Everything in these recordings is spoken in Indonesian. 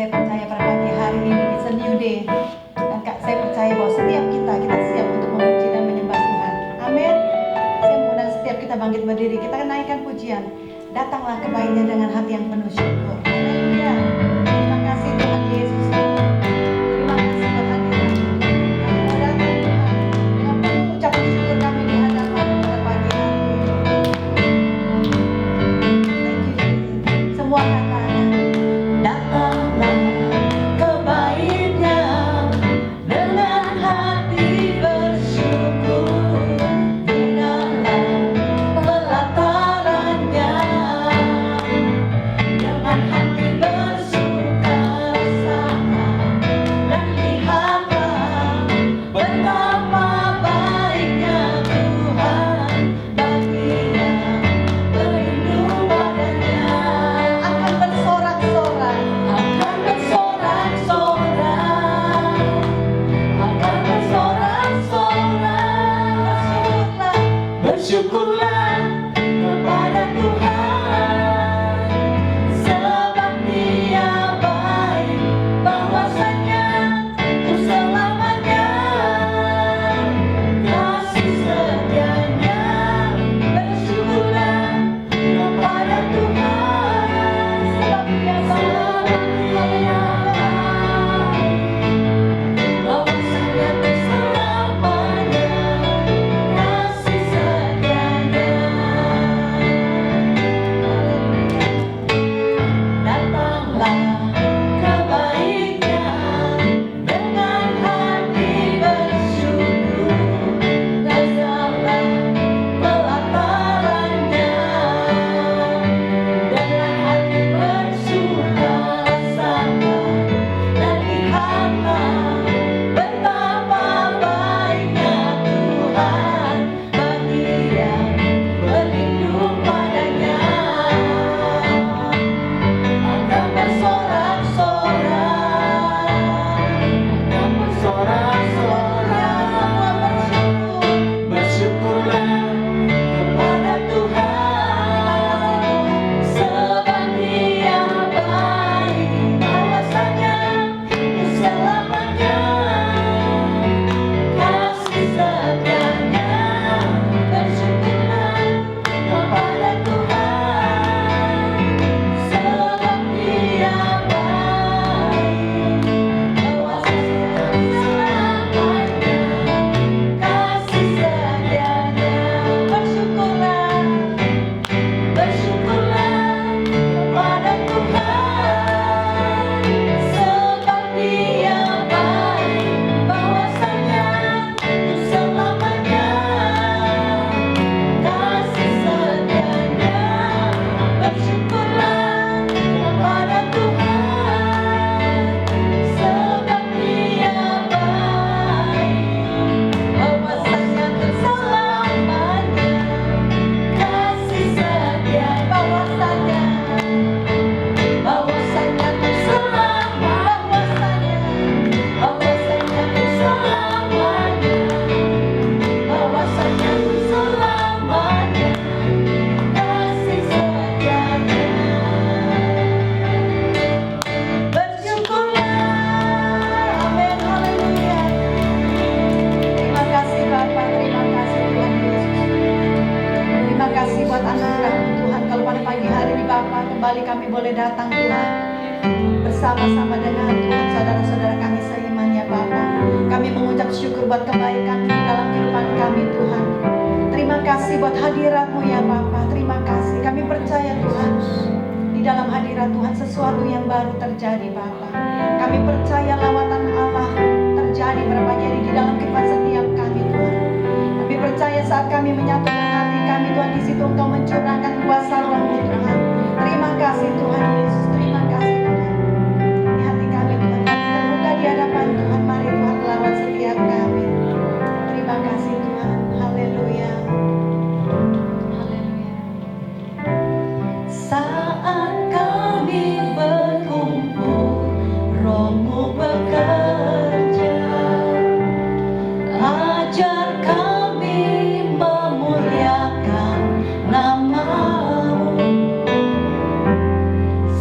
saya percaya pada pagi hari ini it's a new day. Dan Kak, saya percaya bahwa setiap kita siap untuk memuji dan menyembah Tuhan. Amin. Saya mengundang setiap kita bangkit berdiri, kita naikkan pujian. Datanglah kebaiknya dengan hati yang penuh syukur. Haleluya. Terima kasih Tuhan Yesus. Terima kasih buat hadirat. Kami mau datang Tuhan dengan penuh ucapan syukur kami di hadapan pada pagi hari ini. Thank you Jesus. Semua katakan, datanglah kebaiknya dengan hati bersyukur di dalam pelatarannya, dengan hati bersuka sama dan lihatlah betapa baiknya Tuhan bagi yang berlindung padanya. Akan bersorak-sorak, akan bersorak-sorak, akan bersorak-sorak. Bersyukurlah kepada Tuhan, sebab Dia baik, bahwasanya untuk selamanya kasih setianya. Bersyukurlah kepada Tuhan, sebab Dia baik, bahwasanya untuk selamanya kasih setianya. Datanglah kebaiknya dengan hati bersyukur, dasarlah pelatarannya, dengan hati bersuka sama dan lihatlah betapa baiknya Tuhan bagi yang berlindung padanya. Akan bersorak-sorak, akan bersorak-sorak. Bersyukurlah kepada Tuhan, sebab Dia baik, bahwasanya untuk selamanya kasih setianya. Bersyukurlah kepada Tuhan, sebab Dia baik, bahwasanya selamanya kasih setianya. Bersyukurlah, bersyukurlah kepada Tuhan, sebab Dia baik, bahwasanya untuk selamanya kasih setianya. Bersyukurlah kepada Tuhan, sebab Dia baik, bahwasanya untuk selamanya kasih setia. Bahwasanya untuk selamanya, bahwasanya untuk selamanya, bahwasanya untuk selamanya kasih setianya. Bersyukurlah. Amin. Haleluya. Terima kasih Bapa, terima kasih Tuhan Yesus. Terima kasih buat anugerah Tuhan. Kalau pada pagi hari ini Bapa, kembali kami boleh datang Tuhan, bersama-sama dengan Tuhan saudara-saudara kami seiman ya Bapa. Kami mengucap syukur buat kebaikan di dalam kehidupan kami Tuhan. Terima kasih buat hadirat-Mu ya Bapa. Terima kasih. Kami percaya Tuhan, di dalam hadirat Tuhan sesuatu yang baru terjadi Bapa. Kami percaya lawatan Allah terjadi pada pagi hari di dalam kehidupan setiap kami Tuhan. Kami percaya saat kami menyatukan hati kami Tuhan, di situ Engkau mencurahkan kuasa Roh-Mu Tuhan. Terima kasih Tuhan Yesus. Terima kasih Tuhan. Di hati kami Tuhan, kami terbuka di hadapan Tuhan. Mari Tuhan lawan setiap kami. Terima kasih Tuhan. Haleluya. Haleluya. Saat kami berkumpul, Roh-Mu bekerja. Ajar kami memuliakan nama-Mu.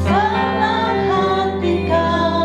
Senang hati kami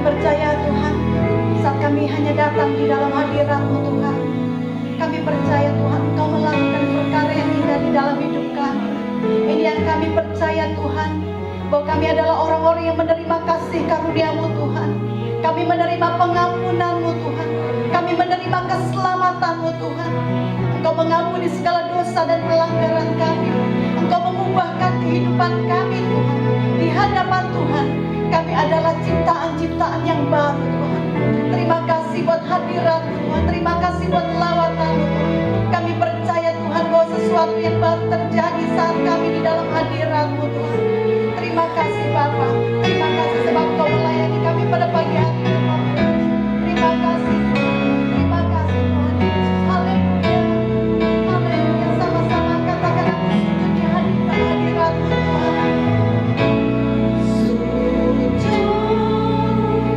percaya Tuhan, saat kami hanya datang di dalam hadirat-Mu Tuhan, kami percaya Tuhan Engkau melakukan perkara yang indah di dalam hidup kami. Ini yang kami percaya Tuhan, bahwa kami adalah orang-orang yang menerima kasih karunia-Mu Tuhan. Kami menerima pengampunan-Mu Tuhan. Kami menerima keselamatan-Mu Tuhan. Engkau mengampuni segala dosa dan pelanggaran kami. Engkau mengubahkan kehidupan kami Tuhan. Di hadapan Tuhan, kami adalah ciptaan-ciptaan yang baru Tuhan. Terima kasih buat hadirat-Mu Tuhan. Terima kasih buat lawatan-Mu Tuhan. Kami percaya Tuhan bahwa sesuatu yang baru terjadi saat kami di dalam hadirat-Mu Tuhan. Terima kasih Bapa. Terima kasih sebab Kau melayani kami pada pagi hari ini. Terima kasih. Terima kasih Tuhan Yesus. Haleluya. Haleluya. Sama-sama katakan aku sujud di hadirat-Mu Tuhan. Sujud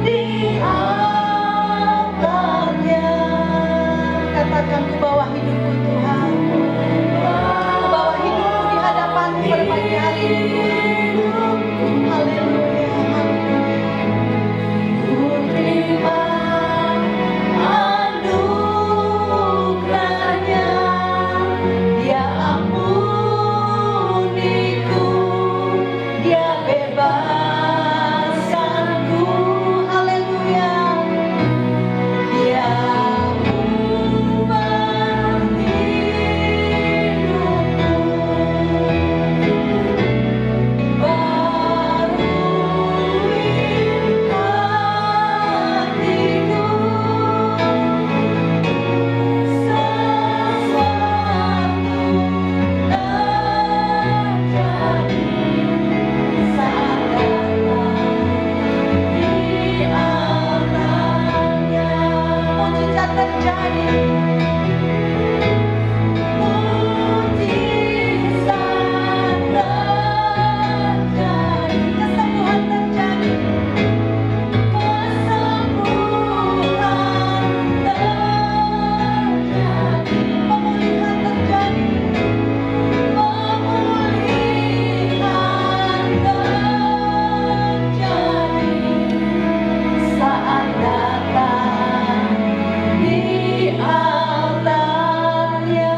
di altarnya. Katakan ku bawa hidupku Tuhan. Ku bawa hidupku di hadapan-Mu pada pagi hari ini. Haleluya, haleluya. Ku terima anugerah-Nya, Dia ampuniku, Dia bebaskanku. Haleluya. Dia ubah hidupku, barui hatiku. Sesuatu terjadi saat terjadi. Mujizat terjadi. Kesembuhan terjadi. Pemulihan terjadi. Pemulihan terjadi saat datang di altarnya.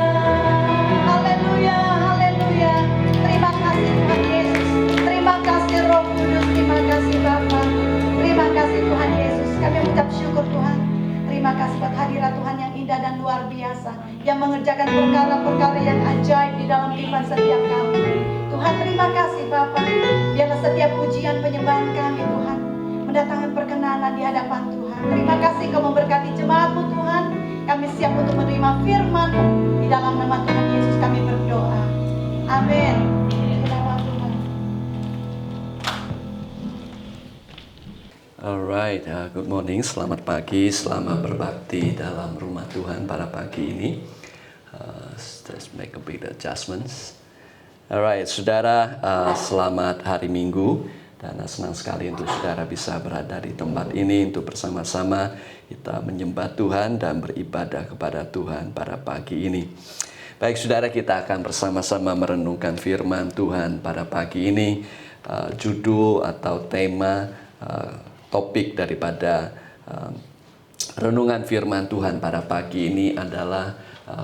Haleluya, haleluya. Terima kasih Tuhan Yesus. Terima kasih Roh Kudus. Terima kasih Bapa. Terima kasih Tuhan Yesus. Kami mengucap syukur Tuhan. Terima kasih buat hadirat Tuhan yang indah dan luar biasa, yang mengerjakan perkara-perkara yang ajaib di dalam kehidupan setiap kami. Tuhan terima kasih Bapa. Biarlah setiap pujian penyembahan kami Tuhan mendatangkan perkenanan di hadapan Tuhan. Terima kasih Kau memberkati jemaat-Mu Tuhan. Kami siap untuk menerima firman-Mu. Di dalam nama Tuhan Yesus kami berdoa. Amin. Selamat Tuhan. Alright, good morning, selamat pagi, selamat berbakti dalam rumah Tuhan pada pagi ini. Let's make a bit adjustments. Alright, saudara, selamat hari Minggu. Dan senang sekali untuk saudara bisa berada di tempat ini untuk bersama-sama kita menyembah Tuhan dan beribadah kepada Tuhan pada pagi ini. Baik saudara, kita akan bersama-sama merenungkan firman Tuhan pada pagi ini. Judul atau tema, topik daripada renungan firman Tuhan pada pagi ini adalah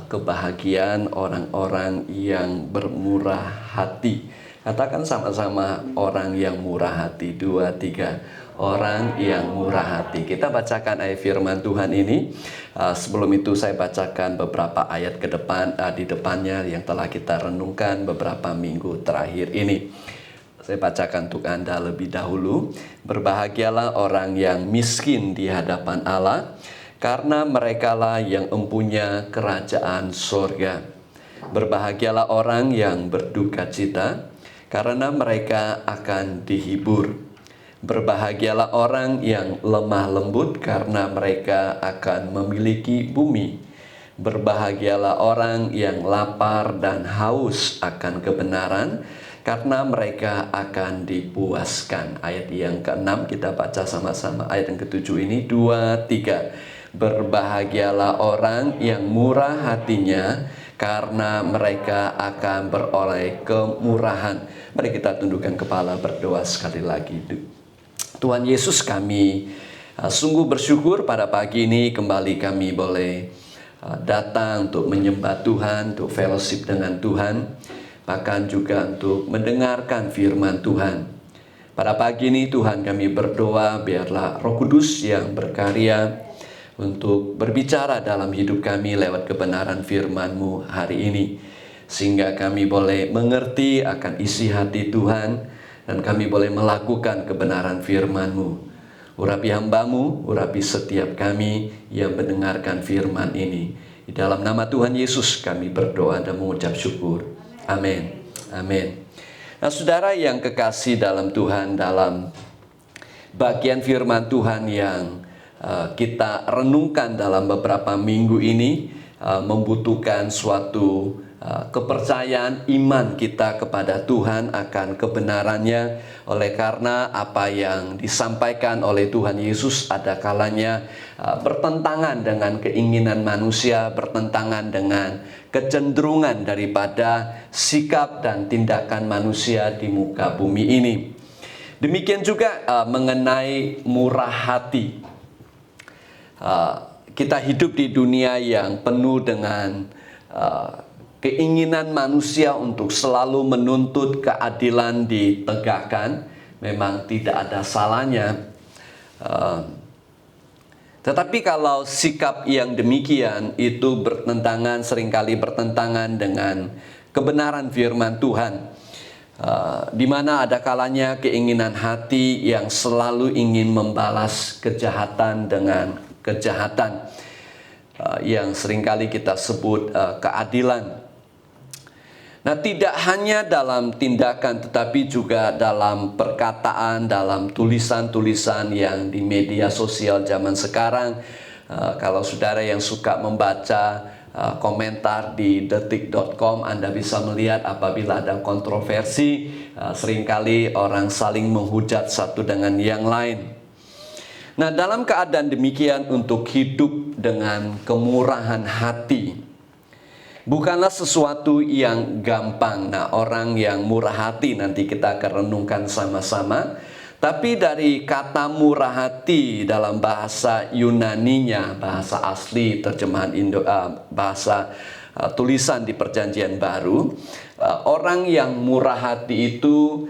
kebahagiaan orang-orang yang bermurah hati. Katakan sama-sama, orang yang murah hati. 2, 3. Orang yang murah hati. Kita bacakan ayat firman Tuhan ini. Sebelum itu saya bacakan beberapa ayat ke depan, di depannya yang telah kita renungkan beberapa minggu terakhir ini. Saya bacakan untuk Anda lebih dahulu. Berbahagialah orang yang miskin di hadapan Allah, karena merekalah yang mempunyai kerajaan sorga. Berbahagialah orang yang berduka cita, karena mereka akan dihibur. Berbahagialah orang yang lemah lembut, karena mereka akan memiliki bumi. Berbahagialah orang yang lapar dan haus akan kebenaran, karena mereka akan dipuaskan. Ayat yang ke-6 kita baca sama-sama. Ayat yang ke-7 ini, 2, 3. Berbahagialah orang yang murah hatinya, karena mereka akan beroleh kemurahan. Mari kita tundukkan kepala berdoa sekali lagi. Tuhan Yesus, kami Sungguh bersyukur pada pagi ini kembali kami boleh datang untuk menyembah Tuhan, untuk fellowship dengan Tuhan, bahkan juga untuk mendengarkan firman Tuhan. Pada pagi ini Tuhan kami berdoa biarlah Roh Kudus yang berkarya untuk berbicara dalam hidup kami lewat kebenaran firman-Mu hari ini. Sehingga kami boleh mengerti akan isi hati Tuhan dan kami boleh melakukan kebenaran firman-Mu. Urapi hamba-Mu, urapi setiap kami yang mendengarkan firman ini. Di dalam nama Tuhan Yesus kami berdoa dan mengucap syukur. Amin. Amin. Nah, saudara yang kekasih dalam Tuhan, dalam bagian firman Tuhan yang kita renungkan dalam beberapa minggu ini membutuhkan suatu kepercayaan iman kita kepada Tuhan akan kebenarannya. Oleh karena apa yang disampaikan oleh Tuhan Yesus ada kalanya bertentangan dengan keinginan manusia, bertentangan dengan kecenderungan daripada sikap dan tindakan manusia di muka bumi ini. Demikian juga mengenai murah hati. Kita hidup di dunia yang penuh dengan keinginan manusia untuk selalu menuntut keadilan ditegakkan. Memang tidak ada salahnya. Tetapi kalau sikap yang demikian itu seringkali bertentangan dengan kebenaran firman Tuhan. Di mana ada kalanya keinginan hati yang selalu ingin membalas kejahatan dengan kejahatan, yang seringkali kita sebut keadilan. Nah, tidak hanya dalam tindakan tetapi juga dalam perkataan, dalam tulisan-tulisan yang di media sosial zaman sekarang. Kalau saudara yang suka membaca komentar di detik.com, Anda bisa melihat apabila ada kontroversi, seringkali orang saling menghujat satu dengan yang lain. Nah, dalam keadaan demikian untuk hidup dengan kemurahan hati bukanlah sesuatu yang gampang. Nah, orang yang murah hati nanti kita akan renungkan sama-sama. Tapi dari kata murah hati dalam bahasa Yunaninya, bahasa asli terjemahan bahasa tulisan di Perjanjian Baru, orang yang murah hati itu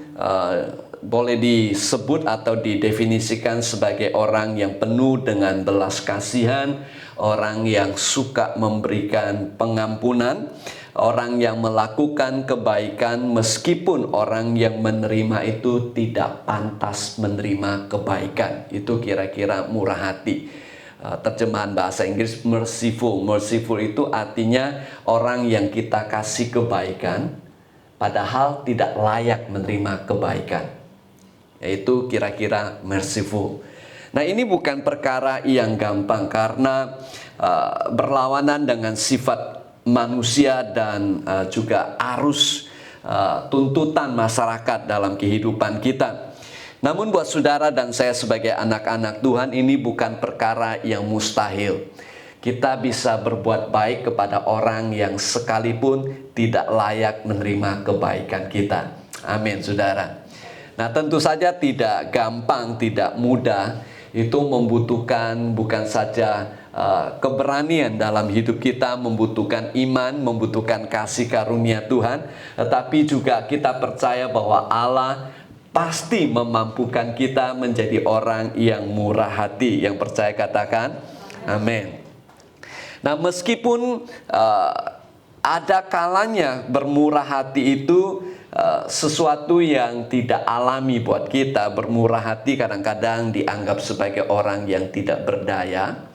boleh disebut atau didefinisikan sebagai orang yang penuh dengan belas kasihan, orang yang suka memberikan pengampunan, orang yang melakukan kebaikan meskipun orang yang menerima itu tidak pantas menerima kebaikan. Itu kira-kira murah hati. Terjemahan bahasa Inggris merciful. Merciful itu artinya orang yang kita kasih kebaikan padahal tidak layak menerima kebaikan. Yaitu kira-kira merciful. Nah, ini bukan perkara yang gampang karena berlawanan dengan sifat manusia dan juga arus tuntutan masyarakat dalam kehidupan kita. Namun buat saudara dan saya sebagai anak-anak Tuhan, ini bukan perkara yang mustahil. Kita bisa berbuat baik kepada orang yang sekalipun tidak layak menerima kebaikan kita. Amin, saudara. Nah, tentu saja tidak gampang, tidak mudah. Itu membutuhkan bukan saja keberanian dalam hidup kita, membutuhkan iman, membutuhkan kasih karunia Tuhan, tetapi juga kita percaya bahwa Allah pasti memampukan kita menjadi orang yang murah hati. Yang percaya katakan amin. Nah, meskipun ada kalanya bermurah hati itu sesuatu yang tidak alami buat kita. Bermurah hati kadang-kadang dianggap sebagai orang yang tidak berdaya.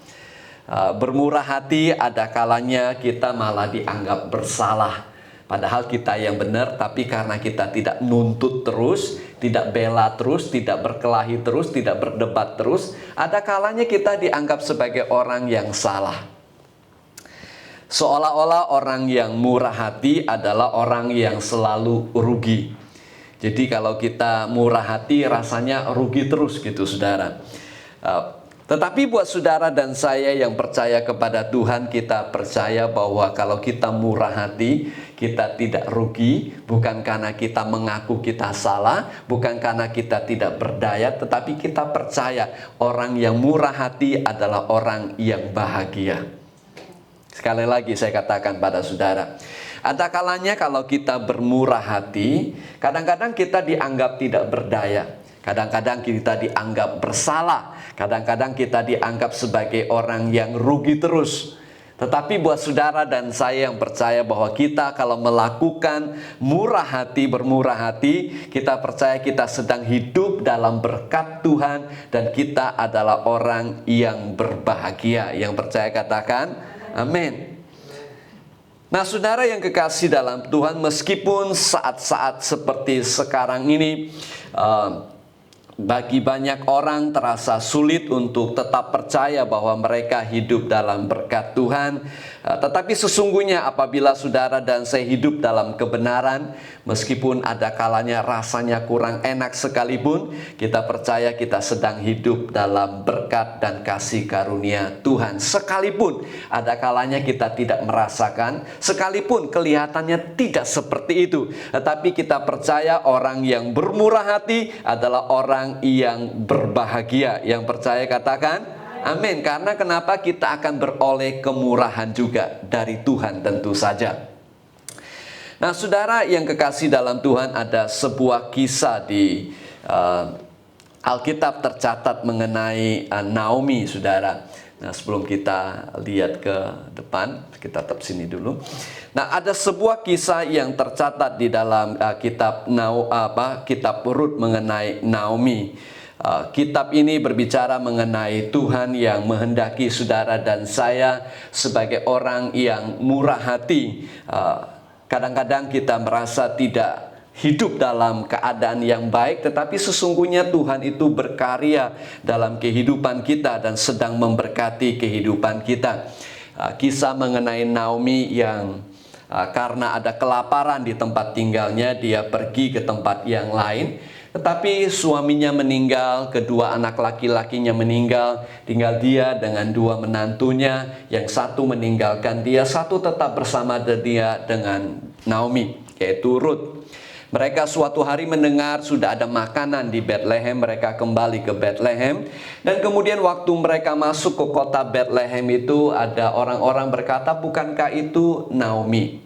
Bermurah hati ada kalanya kita malah dianggap bersalah. Padahal kita yang benar, tapi karena kita tidak nuntut terus, tidak bela terus, tidak berkelahi terus, tidak berdebat terus, ada kalanya kita dianggap sebagai orang yang salah. Seolah-olah orang yang murah hati adalah orang yang selalu rugi. Jadi kalau kita murah hati rasanya rugi terus gitu, saudara. Tetapi buat saudara dan saya yang percaya kepada Tuhan, kita percaya bahwa kalau kita murah hati, kita tidak rugi. Bukan karena kita mengaku kita salah, bukan karena kita tidak berdaya, tetapi kita percaya orang yang murah hati adalah orang yang bahagia. Sekali lagi saya katakan pada saudara, ada kalanya kalau kita bermurah hati, kadang-kadang kita dianggap tidak berdaya. Kadang-kadang kita dianggap bersalah. Kadang-kadang kita dianggap sebagai orang yang rugi terus. Tetapi buat saudara dan saya yang percaya bahwa kita kalau melakukan murah hati, bermurah hati, kita percaya kita sedang hidup dalam berkat Tuhan dan kita adalah orang yang berbahagia. Yang percaya katakan amin. Nah, saudara yang kekasih dalam Tuhan, meskipun saat-saat seperti sekarang ini bagi banyak orang terasa sulit untuk tetap percaya bahwa mereka hidup dalam berkat Tuhan. Tetapi sesungguhnya apabila saudara dan saya hidup dalam kebenaran, meskipun ada kalanya rasanya kurang enak sekalipun, kita percaya kita sedang hidup dalam berkat dan kasih karunia Tuhan. Sekalipun ada kalanya kita tidak merasakan, sekalipun kelihatannya tidak seperti itu, tetapi kita percaya orang yang bermurah hati adalah orang yang berbahagia. Yang percaya katakan amin. Karena kenapa? Kita akan beroleh kemurahan juga dari Tuhan tentu saja. Nah, saudara yang kekasih dalam Tuhan, ada sebuah kisah di Alkitab tercatat mengenai Naomi, saudara. Nah, sebelum kita lihat ke depan, kita tetap sini dulu. Nah, ada sebuah kisah yang tercatat di dalam kitab Rut mengenai Naomi. Kitab ini berbicara mengenai Tuhan yang menghendaki saudara dan saya sebagai orang yang murah hati. Kadang-kadang kita merasa tidak hidup dalam keadaan yang baik, tetapi sesungguhnya Tuhan itu berkarya dalam kehidupan kita dan sedang memberkati kehidupan kita. Kisah mengenai Naomi yang karena ada kelaparan di tempat tinggalnya, dia pergi ke tempat yang lain. Tetapi suaminya meninggal, kedua anak laki-lakinya meninggal, tinggal dia dengan dua menantunya, yang satu meninggalkan dia, satu tetap bersama dia dengan Naomi, yaitu Rut. Mereka suatu hari mendengar sudah ada makanan di Bethlehem, mereka kembali ke Bethlehem. Dan kemudian waktu mereka masuk ke kota Bethlehem itu, ada orang-orang berkata, bukankah itu Naomi?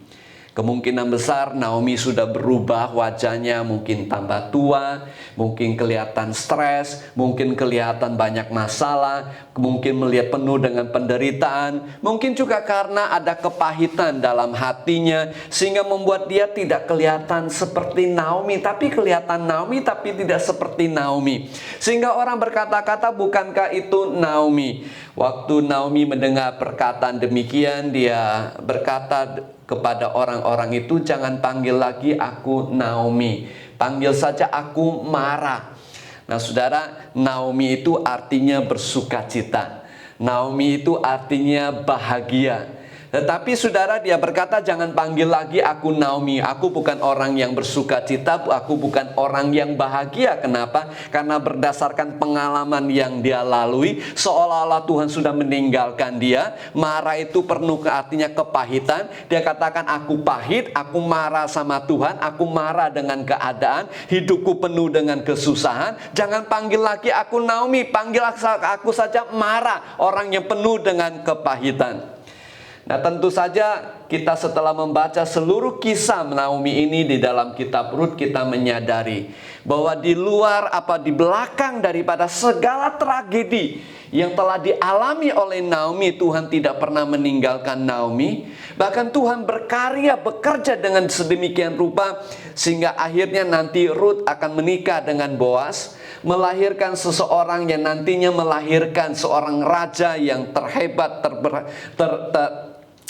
Kemungkinan besar Naomi sudah berubah wajahnya, mungkin tambah tua, mungkin kelihatan stres, mungkin kelihatan banyak masalah, mungkin melihat penuh dengan penderitaan, mungkin juga karena ada kepahitan dalam hatinya sehingga membuat dia tidak kelihatan seperti Naomi, tapi kelihatan Naomi tapi tidak seperti Naomi. Sehingga orang berkata-kata, bukankah itu Naomi? Waktu Naomi mendengar perkataan demikian, dia berkata kepada orang-orang itu, jangan panggil lagi aku Naomi, panggil saja aku Mara. Nah, saudara, Naomi itu artinya bersukacita. Naomi itu artinya bahagia. Tetapi saudara, dia berkata, jangan panggil lagi aku Naomi. Aku bukan orang yang bersukacita, aku bukan orang yang bahagia. Kenapa? Karena berdasarkan pengalaman yang dia lalui, seolah-olah Tuhan sudah meninggalkan dia. Marah itu penuh artinya kepahitan. Dia katakan, aku pahit, aku marah sama Tuhan, aku marah dengan keadaan, hidupku penuh dengan kesusahan. Jangan panggil lagi aku Naomi, panggil aku saja Mara, orang yang penuh dengan kepahitan. Nah, tentu saja kita setelah membaca seluruh kisah Naomi ini di dalam kitab Rut, kita menyadari bahwa di luar di belakang daripada segala tragedi yang telah dialami oleh Naomi, Tuhan tidak pernah meninggalkan Naomi. Bahkan Tuhan berkarya, bekerja dengan sedemikian rupa sehingga akhirnya nanti Rut akan menikah dengan Boas, melahirkan seseorang yang nantinya melahirkan seorang raja yang terhebat,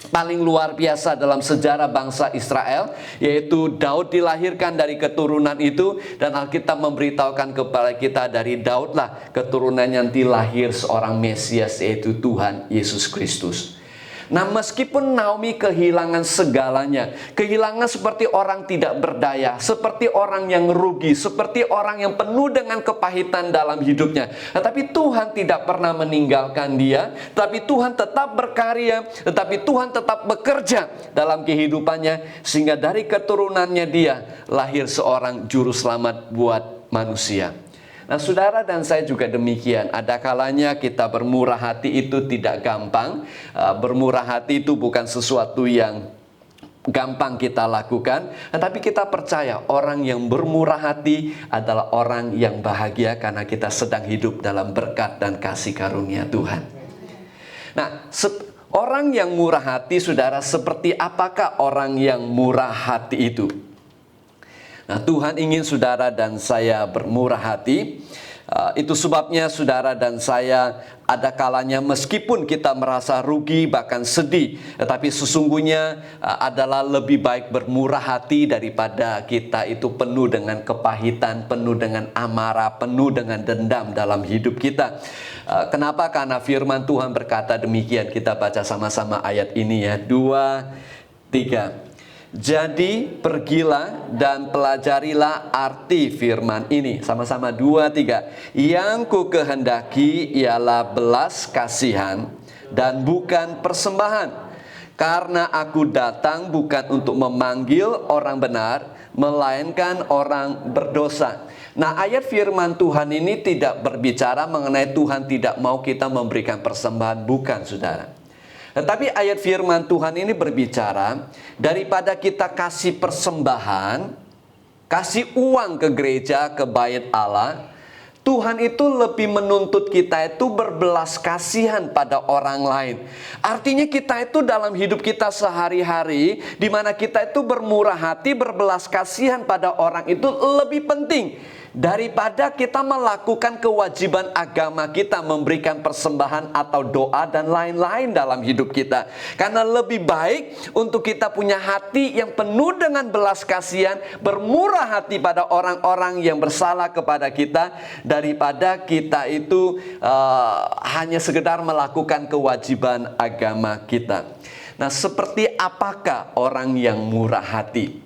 paling luar biasa dalam sejarah bangsa Israel, yaitu Daud dilahirkan dari keturunan itu. Dan Alkitab memberitahukan kepada kita, dari Daudlah keturunan nanti lahir seorang Mesias, yaitu Tuhan Yesus Kristus. Nah, meskipun Naomi kehilangan segalanya, kehilangan seperti orang tidak berdaya, seperti orang yang rugi, seperti orang yang penuh dengan kepahitan dalam hidupnya. Tetapi Tuhan tidak pernah meninggalkan dia, tapi Tuhan tetap berkarya, tetapi Tuhan tetap bekerja dalam kehidupannya, sehingga dari keturunannya dia lahir seorang juru selamat buat manusia. Nah, saudara dan saya juga demikian. Ada kalanya kita bermurah hati itu tidak gampang. Bermurah hati itu bukan sesuatu yang gampang kita lakukan. Tetapi kita percaya orang yang bermurah hati adalah orang yang bahagia karena kita sedang hidup dalam berkat dan kasih karunia Tuhan. Nah, orang yang murah hati, saudara, seperti apakah orang yang murah hati itu? Nah, Tuhan ingin saudara dan saya bermurah hati. Itu sebabnya saudara dan saya ada kalanya meskipun kita merasa rugi bahkan sedih, tetapi sesungguhnya adalah lebih baik bermurah hati daripada kita itu penuh dengan kepahitan, penuh dengan amarah, penuh dengan dendam dalam hidup kita. Kenapa? Karena firman Tuhan berkata demikian. Kita baca sama-sama ayat ini ya. 2, 3. Jadi pergilah dan pelajarilah arti firman ini. Sama-sama 2, 3. Yang ku kehendaki ialah belas kasihan dan bukan persembahan. Karena aku datang bukan untuk memanggil orang benar, melainkan orang berdosa. Nah, ayat firman Tuhan ini tidak berbicara mengenai Tuhan tidak mau kita memberikan persembahan. Bukan, saudara. Tetapi ayat firman Tuhan ini berbicara daripada kita kasih persembahan, kasih uang ke gereja, ke bait Allah, Tuhan itu lebih menuntut kita itu berbelas kasihan pada orang lain. Artinya kita itu dalam hidup kita sehari-hari, di mana kita itu bermurah hati, berbelas kasihan pada orang itu lebih penting daripada kita melakukan kewajiban agama kita, memberikan persembahan atau doa dan lain-lain dalam hidup kita. Karena lebih baik untuk kita punya hati yang penuh dengan belas kasihan, bermurah hati pada orang-orang yang bersalah kepada kita, daripada kita itu hanya sekedar melakukan kewajiban agama kita. Nah, seperti apakah orang yang murah hati?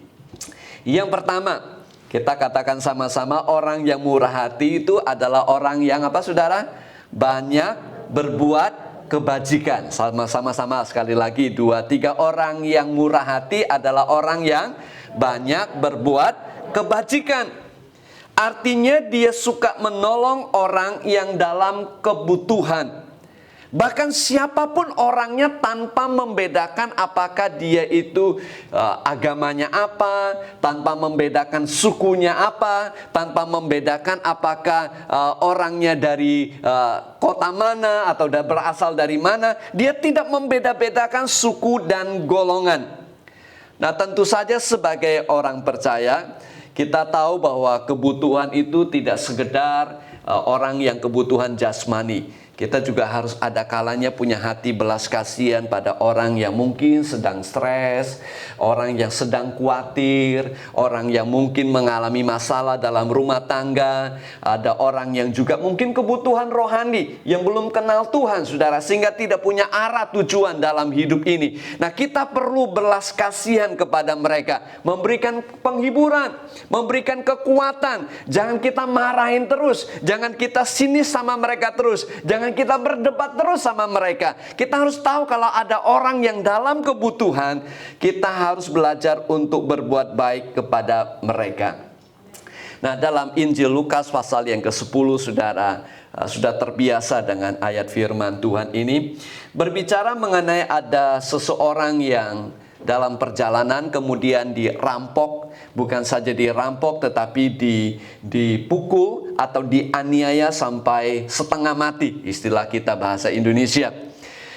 Yang pertama, kita katakan sama-sama, orang yang murah hati itu adalah orang yang apa, saudara? Banyak berbuat kebajikan. Sama-sama sekali lagi, 2, 3. Orang yang murah hati adalah orang yang banyak berbuat kebajikan. Artinya dia suka menolong orang yang dalam kebutuhan. Bahkan siapapun orangnya, tanpa membedakan apakah dia itu agamanya apa, tanpa membedakan sukunya apa, tanpa membedakan apakah orangnya dari kota mana atau berasal dari mana. Dia tidak membeda-bedakan suku dan golongan. Nah, tentu saja sebagai orang percaya, kita tahu bahwa kebutuhan itu tidak sekedar orang yang kebutuhan jasmani. Kita juga harus ada kalanya punya hati belas kasihan pada orang yang mungkin sedang stres, orang yang sedang khawatir, orang yang mungkin mengalami masalah dalam rumah tangga. Ada orang yang juga mungkin kebutuhan rohani yang belum kenal Tuhan, saudara, sehingga tidak punya arah tujuan dalam hidup ini. Nah, kita perlu belas kasihan kepada mereka, memberikan penghiburan, memberikan kekuatan. Jangan kita marahin terus, jangan kita sinis sama mereka terus, jangan kita berdebat terus sama mereka. Kita harus tahu kalau ada orang yang dalam kebutuhan, kita harus belajar untuk berbuat baik kepada mereka. Nah, dalam Injil Lukas pasal yang ke-10, saudara, sudah terbiasa dengan ayat firman Tuhan ini. Berbicara mengenai ada seseorang yang dalam perjalanan kemudian dirampok. Bukan saja dirampok, tetapi dipukul atau dianiaya sampai setengah mati, istilah kita bahasa Indonesia.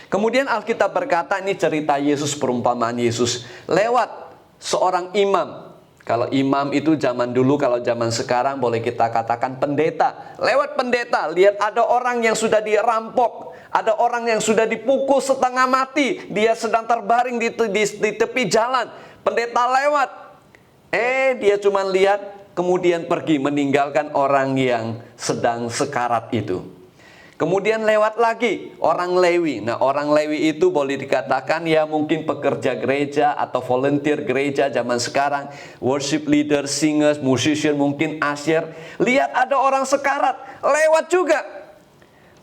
Kemudian Alkitab berkata, ini cerita Yesus, perumpamaan Yesus lewat seorang imam. Kalau imam itu zaman dulu, kalau zaman sekarang boleh kita katakan pendeta. Lewat pendeta, lihat ada orang yang sudah dirampok, ada orang yang sudah dipukul setengah mati, dia sedang terbaring di tepi jalan. Pendeta lewat, dia cuma lihat, kemudian pergi meninggalkan orang yang sedang sekarat itu. Kemudian lewat lagi orang Lewi. Nah, orang Lewi itu boleh dikatakan ya mungkin pekerja gereja atau volunteer gereja zaman sekarang. Worship leader, singers, musician, mungkin usher. Lihat ada orang sekarat, lewat juga.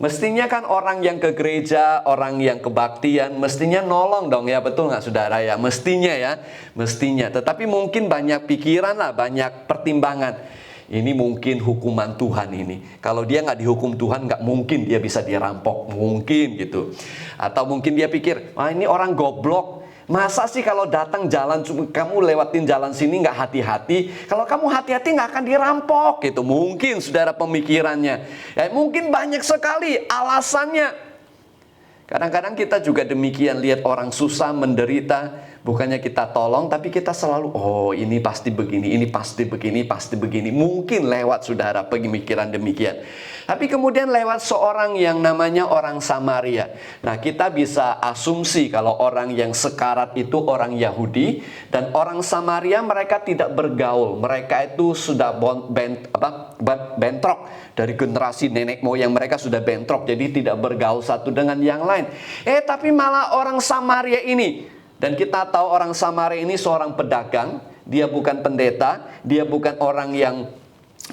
Mestinya kan orang yang ke gereja, orang yang kebaktian, mestinya nolong dong ya, betul nggak saudara ya? Mestinya ya, mestinya. Tetapi mungkin banyak pikiran lah, banyak pertimbangan. Ini mungkin hukuman Tuhan ini. Kalau dia nggak dihukum Tuhan, nggak mungkin dia bisa dirampok. Mungkin gitu. Atau mungkin dia pikir, wah ini orang goblok. Masa sih kalau datang jalan, kamu lewatin jalan sini nggak hati-hati. Kalau kamu hati-hati nggak akan dirampok gitu. Mungkin saudara pemikirannya. Ya, mungkin banyak sekali alasannya. Kadang-kadang kita juga demikian, lihat orang susah, menderita. Bukannya kita tolong, tapi kita selalu, oh ini pasti begini, ini pasti begini, pasti begini. Mungkin lewat saudara pemikiran demikian. Tapi kemudian lewat seorang yang namanya orang Samaria. Nah, kita bisa asumsi kalau orang yang sekarat itu orang Yahudi. Dan orang Samaria mereka tidak bergaul. Mereka itu sudah bentrok. Dari generasi nenek moyang mereka sudah bentrok. Jadi tidak bergaul satu dengan yang lain. Tapi malah orang Samaria ini. Dan kita tahu orang Samaria ini seorang pedagang. Dia bukan pendeta. Dia bukan orang yang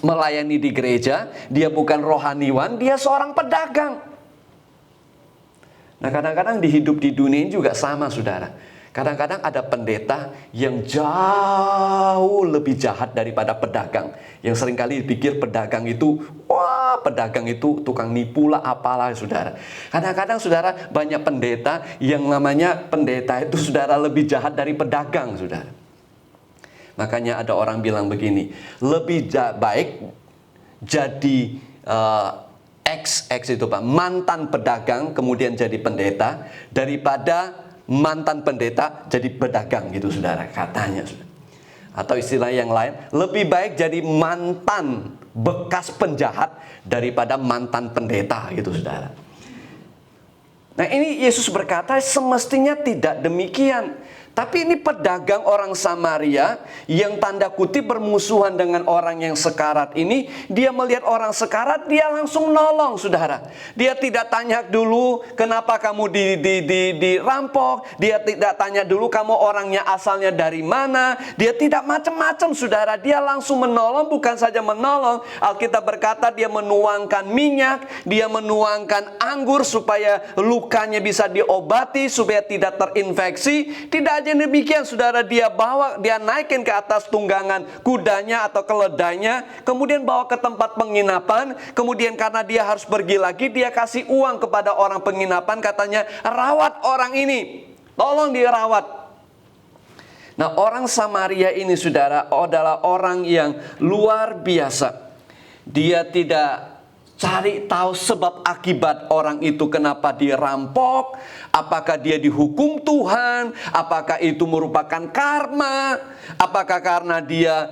melayani di gereja. Dia bukan rohaniwan. Dia seorang pedagang. Nah, kadang-kadang di hidup di dunia ini juga sama, saudara. Kadang-kadang ada pendeta yang jauh lebih jahat daripada pedagang. Yang seringkali dipikir pedagang itu, wah pedagang itu tukang nipu lah apalah saudara. Kadang-kadang saudara banyak pendeta yang namanya pendeta itu saudara lebih jahat dari pedagang saudara. Makanya ada orang bilang begini, lebih baik jadi X itu Pak, mantan pedagang kemudian jadi pendeta daripada mantan pendeta jadi pedagang gitu saudara, katanya saudara. Atau istilah yang lain, lebih baik jadi mantan bekas penjahat daripada mantan pendeta gitu saudara. Nah, ini Yesus berkata semestinya tidak demikian. Tapi ini pedagang orang Samaria yang tanda kutip bermusuhan dengan orang yang sekarat ini. Dia melihat orang sekarat, dia langsung nolong saudara. Dia tidak tanya dulu kenapa kamu dirampok. Dia tidak tanya dulu kamu orangnya asalnya dari mana. Dia tidak macam-macam saudara. Dia langsung menolong, bukan saja menolong. Alkitab berkata dia menuangkan minyak. Dia menuangkan anggur supaya lukanya bisa diobati. Supaya tidak terinfeksi. Tidak aja demikian saudara, dia bawa, dia naikin ke atas tunggangan kudanya atau keledainya, kemudian bawa ke tempat penginapan. Kemudian karena dia harus pergi lagi, dia kasih uang kepada orang penginapan, katanya rawat orang ini, tolong dirawat. Nah, orang Samaria ini saudara adalah orang yang luar biasa. Dia tidak cari tahu sebab akibat orang itu kenapa dirampok. Apakah dia dihukum Tuhan? Apakah itu merupakan karma? Apakah karena dia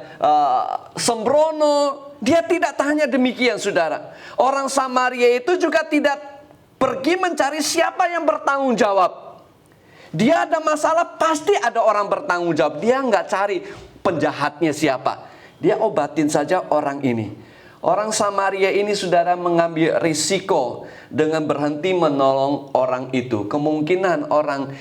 sembrono? Dia tidak tanya demikian saudara. Orang Samaria itu juga tidak pergi mencari siapa yang bertanggung jawab. Dia ada masalah, pasti ada orang bertanggung jawab. Dia nggak cari penjahatnya siapa. Dia obatin saja orang ini. Orang Samaria ini saudara mengambil risiko dengan berhenti menolong orang itu. Kemungkinan orang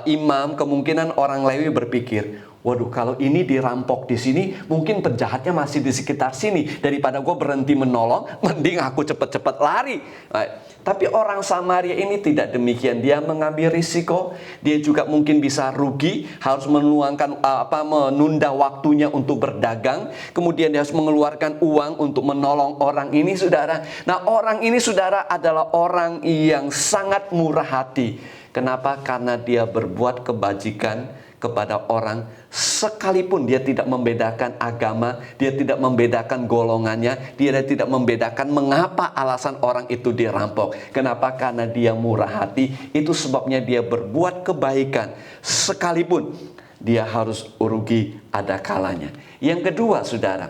imam, kemungkinan orang Lewi berpikir, waduh kalau ini dirampok di sini, mungkin penjahatnya masih di sekitar sini. Daripada gue berhenti menolong, mending aku cepat-cepat lari. Tapi orang Samaria ini tidak demikian. Dia mengambil risiko. Dia juga mungkin bisa rugi, harus menunda waktunya untuk berdagang. Kemudian dia harus mengeluarkan uang untuk menolong orang ini saudara. Nah, orang ini saudara adalah orang yang sangat murah hati. Kenapa? Karena dia berbuat kebajikan kepada orang, sekalipun dia tidak membedakan agama, dia tidak membedakan golongannya, dia tidak membedakan mengapa alasan orang itu dirampok. Kenapa? Karena dia murah hati. Itu sebabnya dia berbuat kebaikan, sekalipun dia harus rugi ada kalanya. Yang kedua saudara,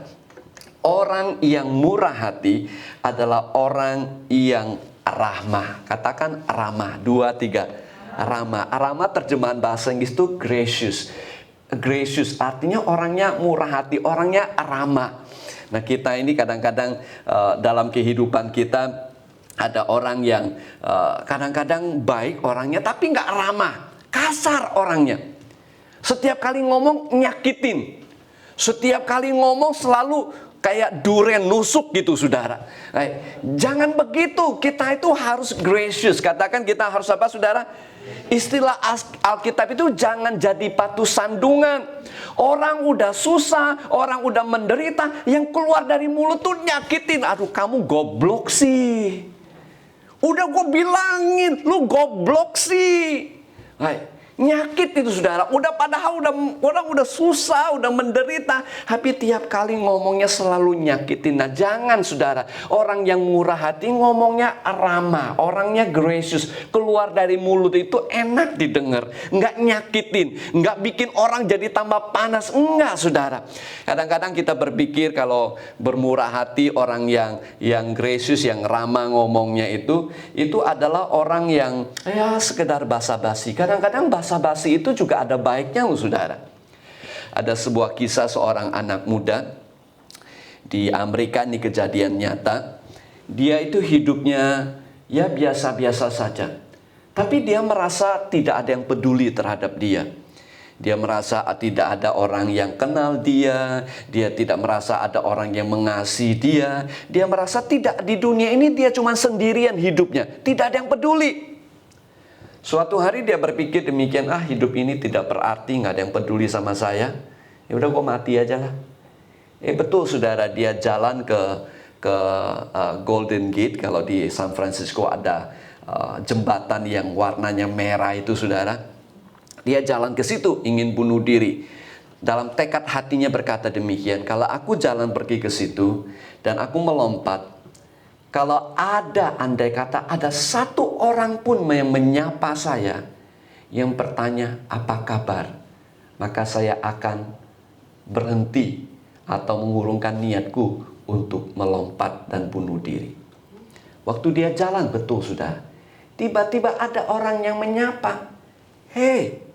orang yang murah hati adalah orang yang ramah. Katakan ramah. 2, 3. Ramah. Ramah terjemahan bahasa Inggris itu gracious. Gracious artinya orangnya murah hati, orangnya ramah. Nah, kita ini kadang-kadang dalam kehidupan kita Ada orang yang kadang-kadang baik orangnya tapi nggak ramah, kasar orangnya. Setiap kali ngomong nyakitin. Setiap kali ngomong selalu kayak durian nusuk gitu, saudara. Jangan begitu, kita itu harus gracious. Katakan kita harus apa, saudara? Istilah Alkitab itu jangan jadi batu sandungan. Orang udah susah, orang udah menderita, yang keluar dari mulut tuh nyakitin. Aduh, kamu goblok sih. Udah gue bilangin, lu goblok sih. Nyakit itu, saudara. Padahal orang udah susah, udah menderita, tapi tiap kali ngomongnya selalu nyakitin. Nah, jangan, saudara. Orang yang murah hati ngomongnya ramah, orangnya gracious. Keluar dari mulut itu enak didengar, nggak nyakitin, nggak bikin orang jadi tambah panas. Enggak, saudara. Kadang-kadang kita berpikir kalau bermurah hati, orang yang gracious, yang ramah ngomongnya itu adalah orang yang ya sekedar basa-basi. Kadang-kadang basa-basi itu juga ada baiknya loh, saudara. Ada sebuah kisah seorang anak muda di Amerika, ini kejadian nyata. Dia itu hidupnya ya biasa-biasa saja, tapi dia merasa tidak ada yang peduli terhadap dia. Dia merasa tidak ada orang yang kenal dia. Dia tidak merasa ada orang yang mengasihi dia. Dia merasa tidak, di dunia ini dia cuma sendirian hidupnya, tidak ada yang peduli. Suatu hari dia berpikir demikian, hidup ini tidak berarti, nggak ada yang peduli sama saya. Ya udah, gue mati aja lah. Betul, saudara, dia jalan ke Golden Gate. Kalau di San Francisco ada jembatan yang warnanya merah itu, saudara. Dia jalan ke situ, ingin bunuh diri. Dalam tekad hatinya berkata demikian, kalau aku jalan pergi ke situ dan aku melompat, kalau andai kata ada satu orang pun yang menyapa saya, yang bertanya apa kabar, maka saya akan berhenti atau mengurungkan niatku untuk melompat dan bunuh diri. Waktu dia jalan, betul, sudah, tiba-tiba ada orang yang menyapa. Hey,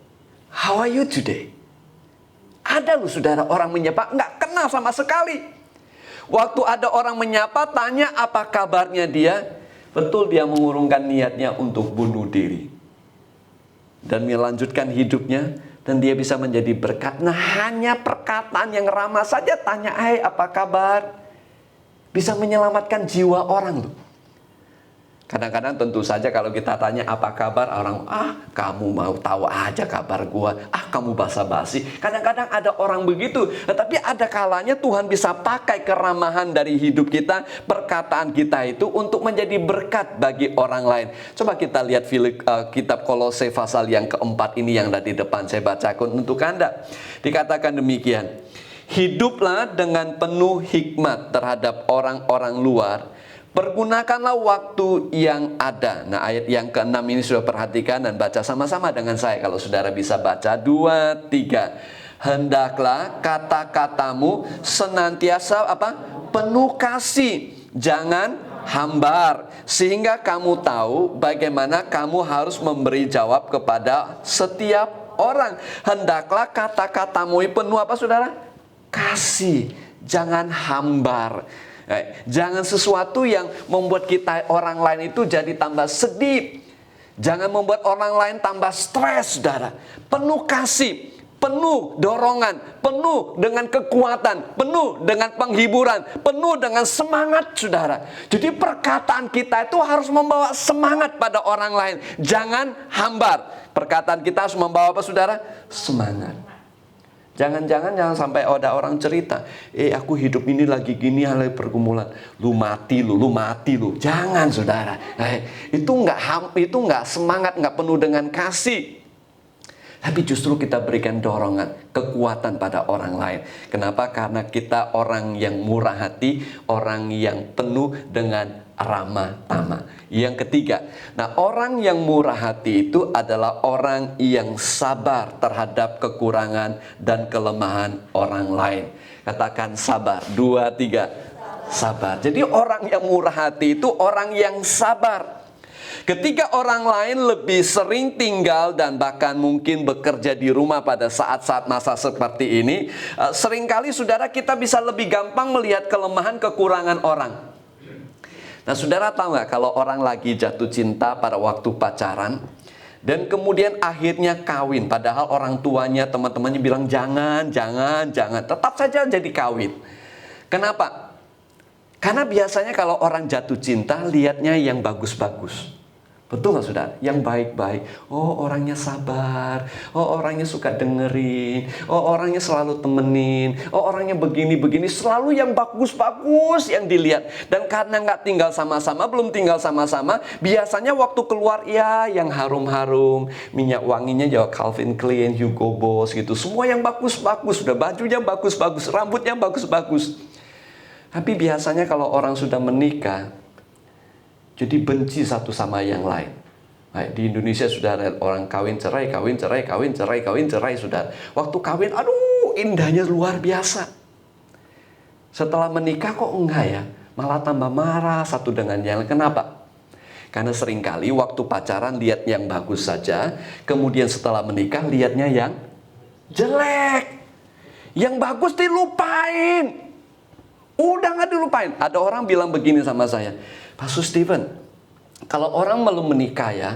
how are you today? Ada loh, saudara, orang menyapa, nggak kenal sama sekali. Waktu ada orang menyapa, tanya apa kabarnya dia, betul, dia mengurungkan niatnya untuk bunuh diri dan melanjutkan hidupnya, dan dia bisa menjadi berkat. Nah, hanya perkataan yang ramah saja, tanya, hey, apa kabar, bisa menyelamatkan jiwa orang loh. Kadang-kadang tentu saja kalau kita tanya apa kabar, orang, kamu mau tahu aja kabar gua, kamu basa-basi. Kadang-kadang ada orang begitu. Tetapi ada kalanya Tuhan bisa pakai keramahan dari hidup kita, perkataan kita itu untuk menjadi berkat bagi orang lain. Coba kita lihat kitab Kolose pasal yang keempat ini yang ada di depan, saya bacakan untuk Anda. Dikatakan demikian, hiduplah dengan penuh hikmat terhadap orang-orang luar. Pergunakanlah waktu yang ada. Nah, ayat yang ke-6 ini sudah perhatikan dan baca sama-sama dengan saya. Kalau saudara bisa baca, 2, 3. Hendaklah kata-katamu senantiasa penuh kasih, jangan hambar, sehingga kamu tahu bagaimana kamu harus memberi jawab kepada setiap orang. Hendaklah kata-katamu penuh apa, saudara? Kasih, jangan hambar. Jangan sesuatu yang membuat kita orang lain itu jadi tambah sedih. Jangan membuat orang lain tambah stres, saudara. Penuh kasih, penuh dorongan, penuh dengan kekuatan, penuh dengan penghiburan, penuh dengan semangat, saudara. Jadi perkataan kita itu harus membawa semangat pada orang lain. Jangan hambar. Perkataan kita harus membawa apa, saudara? Semangat. Jangan sampai ada orang cerita, aku hidup ini lagi gini, lagi pergumulan. Lu mati lu. Jangan, saudara. Itu nggak semangat, nggak penuh dengan kasih. Tapi justru kita berikan dorongan, kekuatan pada orang lain. Kenapa? Karena kita orang yang murah hati, orang yang penuh dengan ramah tamah. Yang ketiga, orang yang murah hati itu adalah orang yang sabar terhadap kekurangan dan kelemahan orang lain. Katakan sabar. 2, 3. Sabar. Jadi orang yang murah hati itu orang yang sabar. Ketika orang lain lebih sering tinggal dan bahkan mungkin bekerja di rumah pada saat-saat masa seperti ini, seringkali, saudara, kita bisa lebih gampang melihat kelemahan, kekurangan orang. Nah, saudara tahu nggak kalau orang lagi jatuh cinta pada waktu pacaran, dan kemudian akhirnya kawin, padahal orang tuanya, teman-temannya bilang jangan, tetap saja jadi kawin. Kenapa? Karena biasanya kalau orang jatuh cinta, lihatnya yang bagus-bagus. Betul nggak saudara? Yang baik-baik. Oh, orangnya sabar. Oh, orangnya suka dengerin. Oh, orangnya selalu temenin. Oh, orangnya begini-begini. Selalu yang bagus-bagus yang dilihat. Dan karena nggak tinggal sama-sama, belum tinggal sama-sama, biasanya waktu keluar ya yang harum-harum. Minyak wanginya ya Calvin Klein, Hugo Boss gitu. Semua yang bagus-bagus. Sudah bajunya bagus-bagus, rambutnya bagus-bagus. Tapi biasanya kalau orang sudah menikah, jadi benci satu sama yang lain. Baik, di Indonesia sudah ada orang kawin cerai, sudah. Waktu kawin, aduh indahnya luar biasa. Setelah menikah kok enggak ya? Malah tambah marah satu dengan yang lain. Kenapa? Karena seringkali waktu pacaran lihat yang bagus saja, kemudian setelah menikah lihatnya yang jelek. Yang bagus dilupain. Udah nggak dilupain. Ada orang bilang begini sama saya, Pastor Steven, kalau orang belum menikah ya,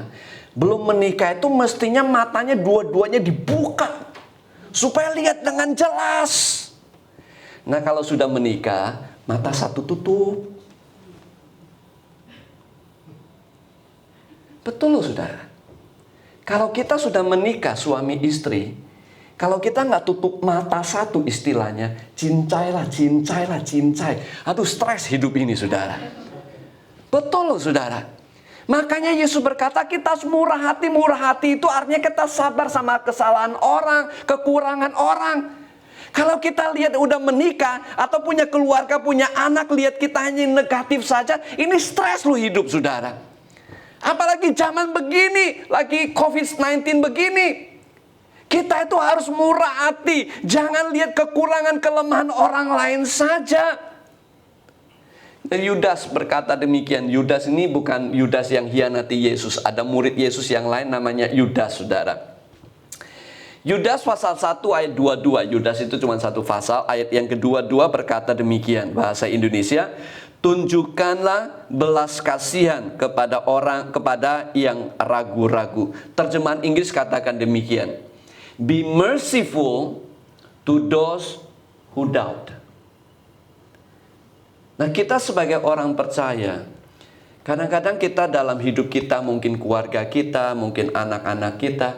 belum menikah itu mestinya matanya dua-duanya dibuka supaya lihat dengan jelas. Nah, kalau sudah menikah, mata satu tutup. Betul loh saudara. Kalau kita sudah menikah suami istri, kalau kita nggak tutup mata satu istilahnya, cincai. Aduh stres hidup ini saudara. Betul loh saudara. Makanya Yesus berkata kita harus murah hati. Murah hati itu artinya kita sabar sama kesalahan orang, kekurangan orang. Kalau kita lihat udah menikah atau punya keluarga, punya anak, lihat kita hanya negatif saja, ini stres loh hidup saudara. Apalagi zaman begini, lagi COVID-19 begini. Kita itu harus murah hati. Jangan lihat kekurangan, kelemahan orang lain saja. Yudas berkata demikian. Yudas ini bukan Yudas yang hianati Yesus. Ada murid Yesus yang lain namanya Yudas, saudara. Yudas pasal 1 ayat 22. Yudas itu cuma satu pasal. Ayat yang kedua-dua berkata demikian. Bahasa Indonesia. Tunjukkanlah belas kasihan kepada yang ragu-ragu. Terjemahan Inggris katakan demikian. Be merciful to those who doubt. Nah, kita sebagai orang percaya, kadang-kadang kita dalam hidup kita, mungkin keluarga kita, mungkin anak-anak kita,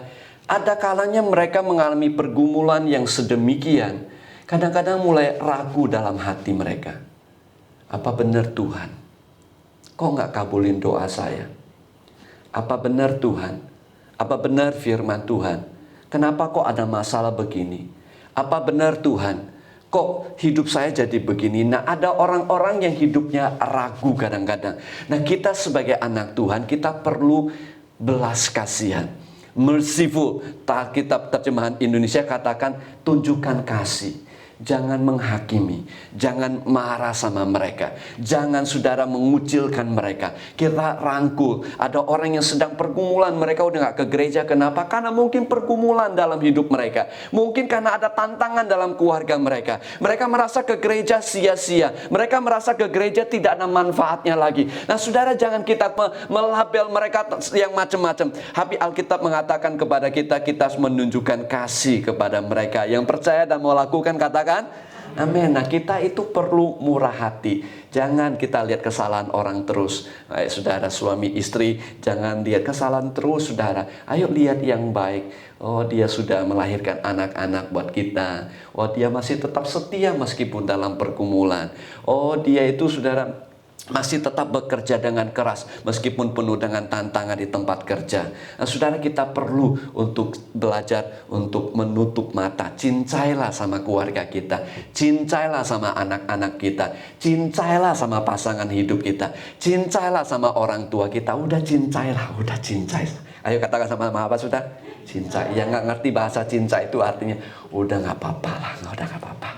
ada kalanya mereka mengalami pergumulan yang sedemikian. Kadang-kadang mulai ragu dalam hati mereka. Apa benar Tuhan? Kok nggak kabulin doa saya? Apa benar Tuhan? Apa benar firman Tuhan? Kenapa kok ada masalah begini? Apa benar Tuhan? Kok hidup saya jadi begini? Nah, ada orang-orang yang hidupnya ragu kadang-kadang. Nah, kita sebagai anak Tuhan, kita perlu belas kasihan. Merciful. Kitab terjemahan Indonesia katakan tunjukkan kasih. Jangan menghakimi, jangan marah sama mereka, jangan saudara mengucilkan mereka. Kita rangkul. Ada orang yang sedang pergumulan, mereka udah gak ke gereja. Kenapa? Karena mungkin pergumulan dalam hidup mereka. Mungkin karena ada tantangan dalam keluarga mereka. Mereka merasa ke gereja sia-sia. Mereka merasa ke gereja tidak ada manfaatnya lagi. Nah saudara, jangan kita melabel mereka yang macam-macam. Tapi Alkitab mengatakan kepada kita, kita harus menunjukkan kasih kepada mereka. Yang percaya dan mau lakukan, katakan amin. Nah, kita itu perlu murah hati. Jangan kita lihat kesalahan orang terus. Saudara, suami istri, jangan lihat kesalahan terus, saudara. Ayo lihat yang baik. Oh, dia sudah melahirkan anak-anak buat kita. Oh, dia masih tetap setia meskipun dalam pergumulan. Oh, dia itu, saudara, masih tetap bekerja dengan keras meskipun penuh dengan tantangan di tempat kerja. Nah, saudara, kita perlu untuk belajar untuk menutup mata. Cincailah sama keluarga kita, cincailah sama anak-anak kita, cincailah sama pasangan hidup kita, cincailah sama orang tua kita. Udah cincailah, udah cincai. Ayo katakan sama-sama apa sudah? Cincai. Yang nggak ngerti bahasa cincai itu artinya udah nggak apa-apa lah, udah nggak apa-apa.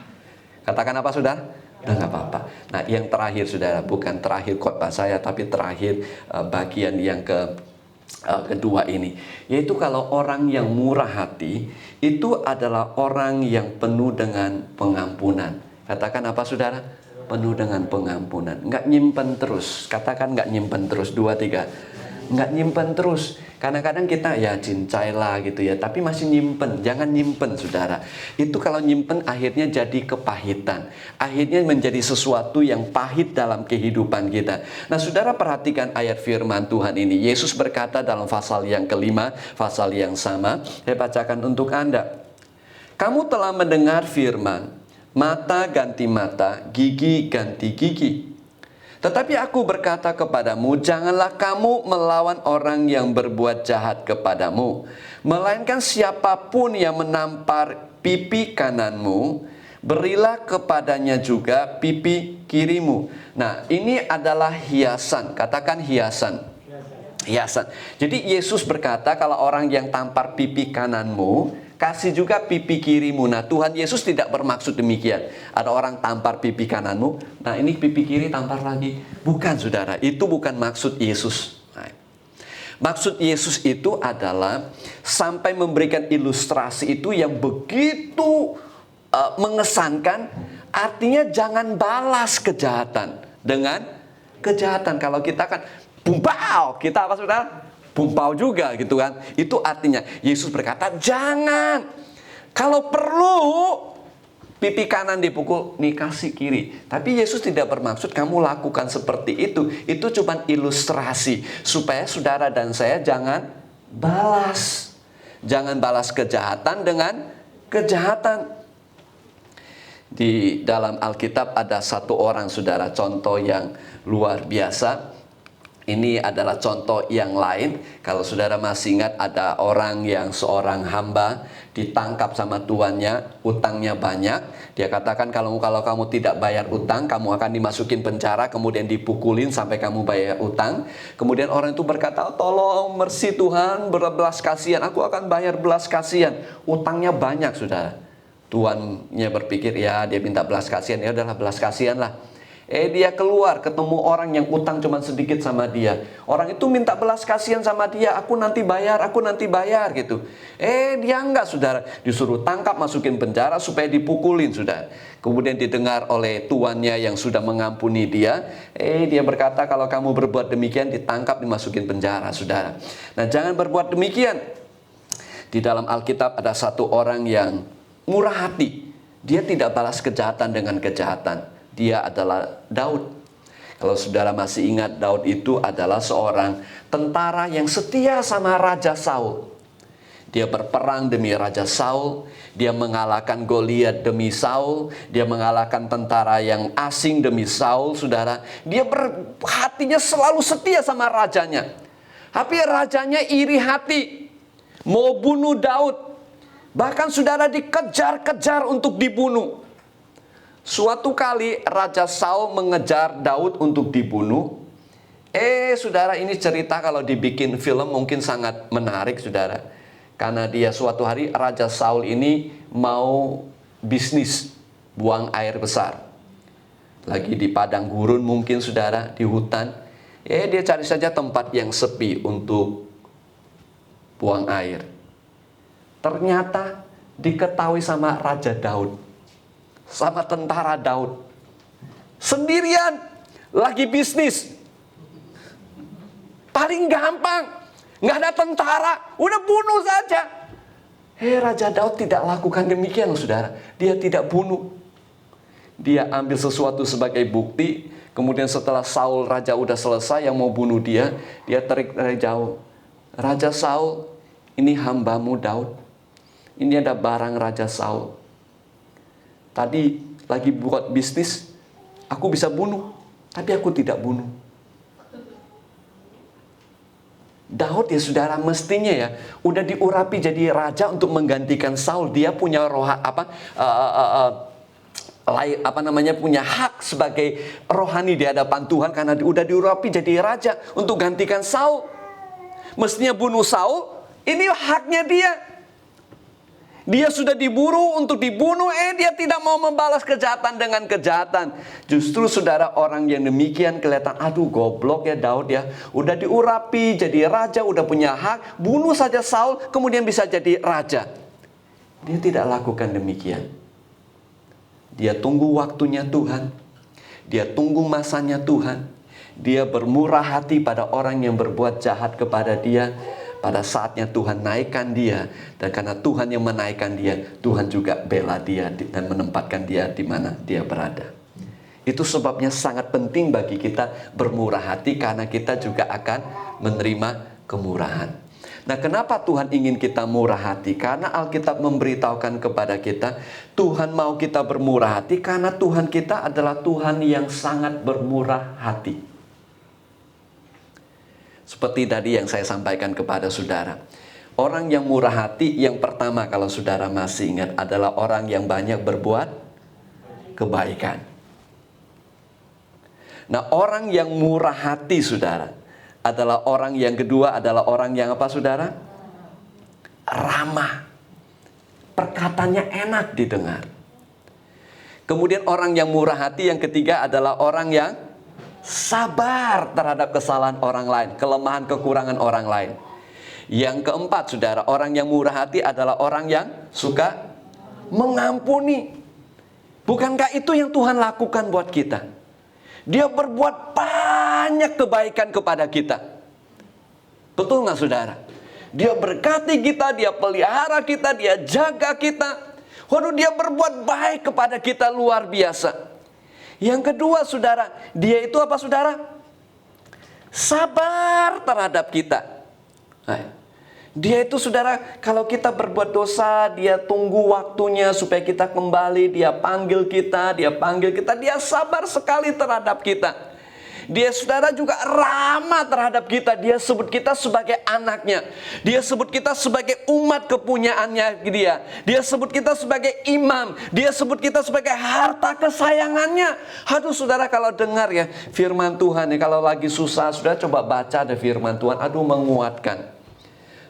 Katakan apa sudah? Udah nggak apa-apa. Nah, yang terakhir saudara, bukan terakhir khotbah saya, tapi terakhir bagian yang kedua ini, yaitu kalau orang yang murah hati itu adalah orang yang penuh dengan pengampunan. Katakan apa saudara? penuh dengan pengampunan. Nggak nyimpen terus. Katakan nggak nyimpen terus. 2, 3. Nggak nyimpen terus. Kadang-kadang kita ya cincailah gitu ya, tapi masih nyimpen. Jangan nyimpen, saudara. Itu kalau nyimpen akhirnya jadi kepahitan. Akhirnya menjadi sesuatu yang pahit dalam kehidupan kita. Nah, saudara perhatikan ayat firman Tuhan ini. Yesus berkata dalam pasal yang kelima, pasal yang sama. Saya bacakan untuk Anda. Kamu telah mendengar firman, mata ganti mata, gigi ganti gigi. Tetapi aku berkata kepadamu, janganlah kamu melawan orang yang berbuat jahat kepadamu. Melainkan siapapun yang menampar pipi kananmu, berilah kepadanya juga pipi kirimu. Nah, ini adalah hiasan. Katakan hiasan. Hiasan. Jadi Yesus berkata kalau orang yang tampar pipi kananmu, kasih juga pipi kirimu. Nah, Tuhan Yesus tidak bermaksud demikian. Ada orang tampar pipi kananmu, nah ini pipi kiri tampar lagi. Bukan, saudara. Itu bukan maksud Yesus. Nah, maksud Yesus itu adalah sampai memberikan ilustrasi itu yang begitu mengesankan. Artinya jangan balas kejahatan dengan kejahatan. Kalau kita kan bumpau, kita apa, saudara? Bumpau juga gitu kan. Itu artinya Yesus berkata jangan. Kalau perlu pipi kanan dipukul, nih kasih kiri. Tapi Yesus tidak bermaksud kamu lakukan seperti itu. Itu cuma ilustrasi supaya saudara dan saya jangan balas. Jangan balas kejahatan dengan kejahatan. Di dalam Alkitab ada satu orang, saudara, contoh yang luar biasa. Ini adalah contoh yang lain. Kalau saudara masih ingat, ada orang yang seorang hamba ditangkap sama tuannya, utangnya banyak. Dia katakan kalau kamu tidak bayar utang, kamu akan dimasukin penjara, kemudian dipukulin sampai kamu bayar utang. Kemudian orang itu berkata, tolong mercy Tuhan, berbelas kasihan, aku akan bayar belas kasihan. Utangnya banyak, saudara. Tuannya berpikir, ya dia minta belas kasihan, ya udahlah belas kasihan lah. Dia keluar ketemu orang yang utang cuma sedikit sama dia. Orang itu minta belas kasihan sama dia, aku nanti bayar gitu. Dia enggak, saudara. Disuruh tangkap, masukin penjara supaya dipukulin, saudara. Kemudian didengar oleh tuannya yang sudah mengampuni dia. Dia berkata kalau kamu berbuat demikian ditangkap, dimasukin penjara, saudara. Nah, jangan berbuat demikian. Di dalam Alkitab ada satu orang yang murah hati. Dia tidak balas kejahatan dengan kejahatan. Dia adalah Daud. Kalau saudara masih ingat, Daud itu adalah seorang tentara yang setia sama Raja Saul. Dia berperang demi Raja Saul. Dia mengalahkan Goliat demi Saul. Dia mengalahkan tentara yang asing demi Saul, saudara. Dia hatinya selalu setia sama rajanya. Tapi rajanya iri hati, mau bunuh Daud. Bahkan saudara dikejar-kejar untuk dibunuh. Suatu kali Raja Saul mengejar Daud untuk dibunuh. Saudara, ini cerita kalau dibikin film mungkin sangat menarik, saudara. Karena dia suatu hari Raja Saul ini mau bisnis buang air besar. Lagi di padang gurun mungkin, saudara, di hutan. Dia cari saja tempat yang sepi untuk buang air. Ternyata diketahui sama Raja Daud, sama tentara Daud, sendirian lagi bisnis. Paling gampang, nggak ada tentara, udah bunuh saja. Raja Daud tidak lakukan demikian, saudara. Dia tidak bunuh. Dia ambil sesuatu sebagai bukti. Kemudian setelah Saul raja udah selesai yang mau bunuh dia, dia tarik dari jauh. Raja Saul, ini hambamu Daud. Ini ada barang Raja Saul. Tadi lagi buat bisnis, aku bisa bunuh, tapi aku tidak bunuh. Daud, ya saudara, mestinya ya udah diurapi jadi raja untuk menggantikan Saul. Dia punya punya hak sebagai rohani di hadapan Tuhan karena udah diurapi jadi raja untuk gantikan Saul. Mestinya bunuh Saul, ini haknya dia. Dia sudah diburu untuk dibunuh, dia tidak mau membalas kejahatan dengan kejahatan. Justru saudara, orang yang demikian kelihatan, aduh goblok ya Daud ya. Udah diurapi jadi raja, udah punya hak, bunuh saja Saul, kemudian bisa jadi raja. Dia tidak lakukan demikian. Dia tunggu waktunya Tuhan. Dia tunggu masanya Tuhan. Dia bermurah hati pada orang yang berbuat jahat kepada dia. Pada saatnya Tuhan naikkan dia. Dan karena Tuhan yang menaikkan dia, Tuhan juga bela dia dan menempatkan dia di mana dia berada. Itu sebabnya sangat penting bagi kita bermurah hati, karena kita juga akan menerima kemurahan. Nah, kenapa Tuhan ingin kita murah hati? Karena Alkitab memberitahukan kepada kita, Tuhan mau kita bermurah hati karena Tuhan kita adalah Tuhan yang sangat bermurah hati. Seperti tadi yang saya sampaikan kepada saudara. Orang yang murah hati yang pertama, kalau saudara masih ingat, adalah orang yang banyak berbuat kebaikan. Nah, orang yang murah hati, saudara, adalah orang yang kedua, adalah orang yang apa, saudara? Ramah. Perkataannya enak didengar. Kemudian orang yang murah hati yang ketiga adalah orang yang sabar terhadap kesalahan orang lain, kelemahan kekurangan orang lain. Yang keempat, saudara, orang yang murah hati adalah orang yang suka mengampuni. Bukankah itu yang Tuhan lakukan buat kita? Dia berbuat banyak kebaikan kepada kita. Betul nggak, saudara? Dia berkati kita, dia pelihara kita, dia jaga kita. Waduh, dia berbuat baik kepada kita luar biasa. Yang kedua, saudara, dia itu apa, saudara? Sabar terhadap kita. Nah, dia itu, saudara, kalau kita berbuat dosa, dia tunggu waktunya supaya kita kembali. Dia panggil kita, dia sabar sekali terhadap kita. Dia, saudara, juga ramah terhadap kita. Dia sebut kita sebagai anaknya. Dia sebut kita sebagai umat kepunyaannya dia. Dia sebut kita sebagai imam. Dia sebut kita sebagai harta kesayangannya. Aduh, saudara, kalau dengar ya firman Tuhan ya, kalau lagi susah, saudara coba baca ada firman Tuhan. Aduh, menguatkan.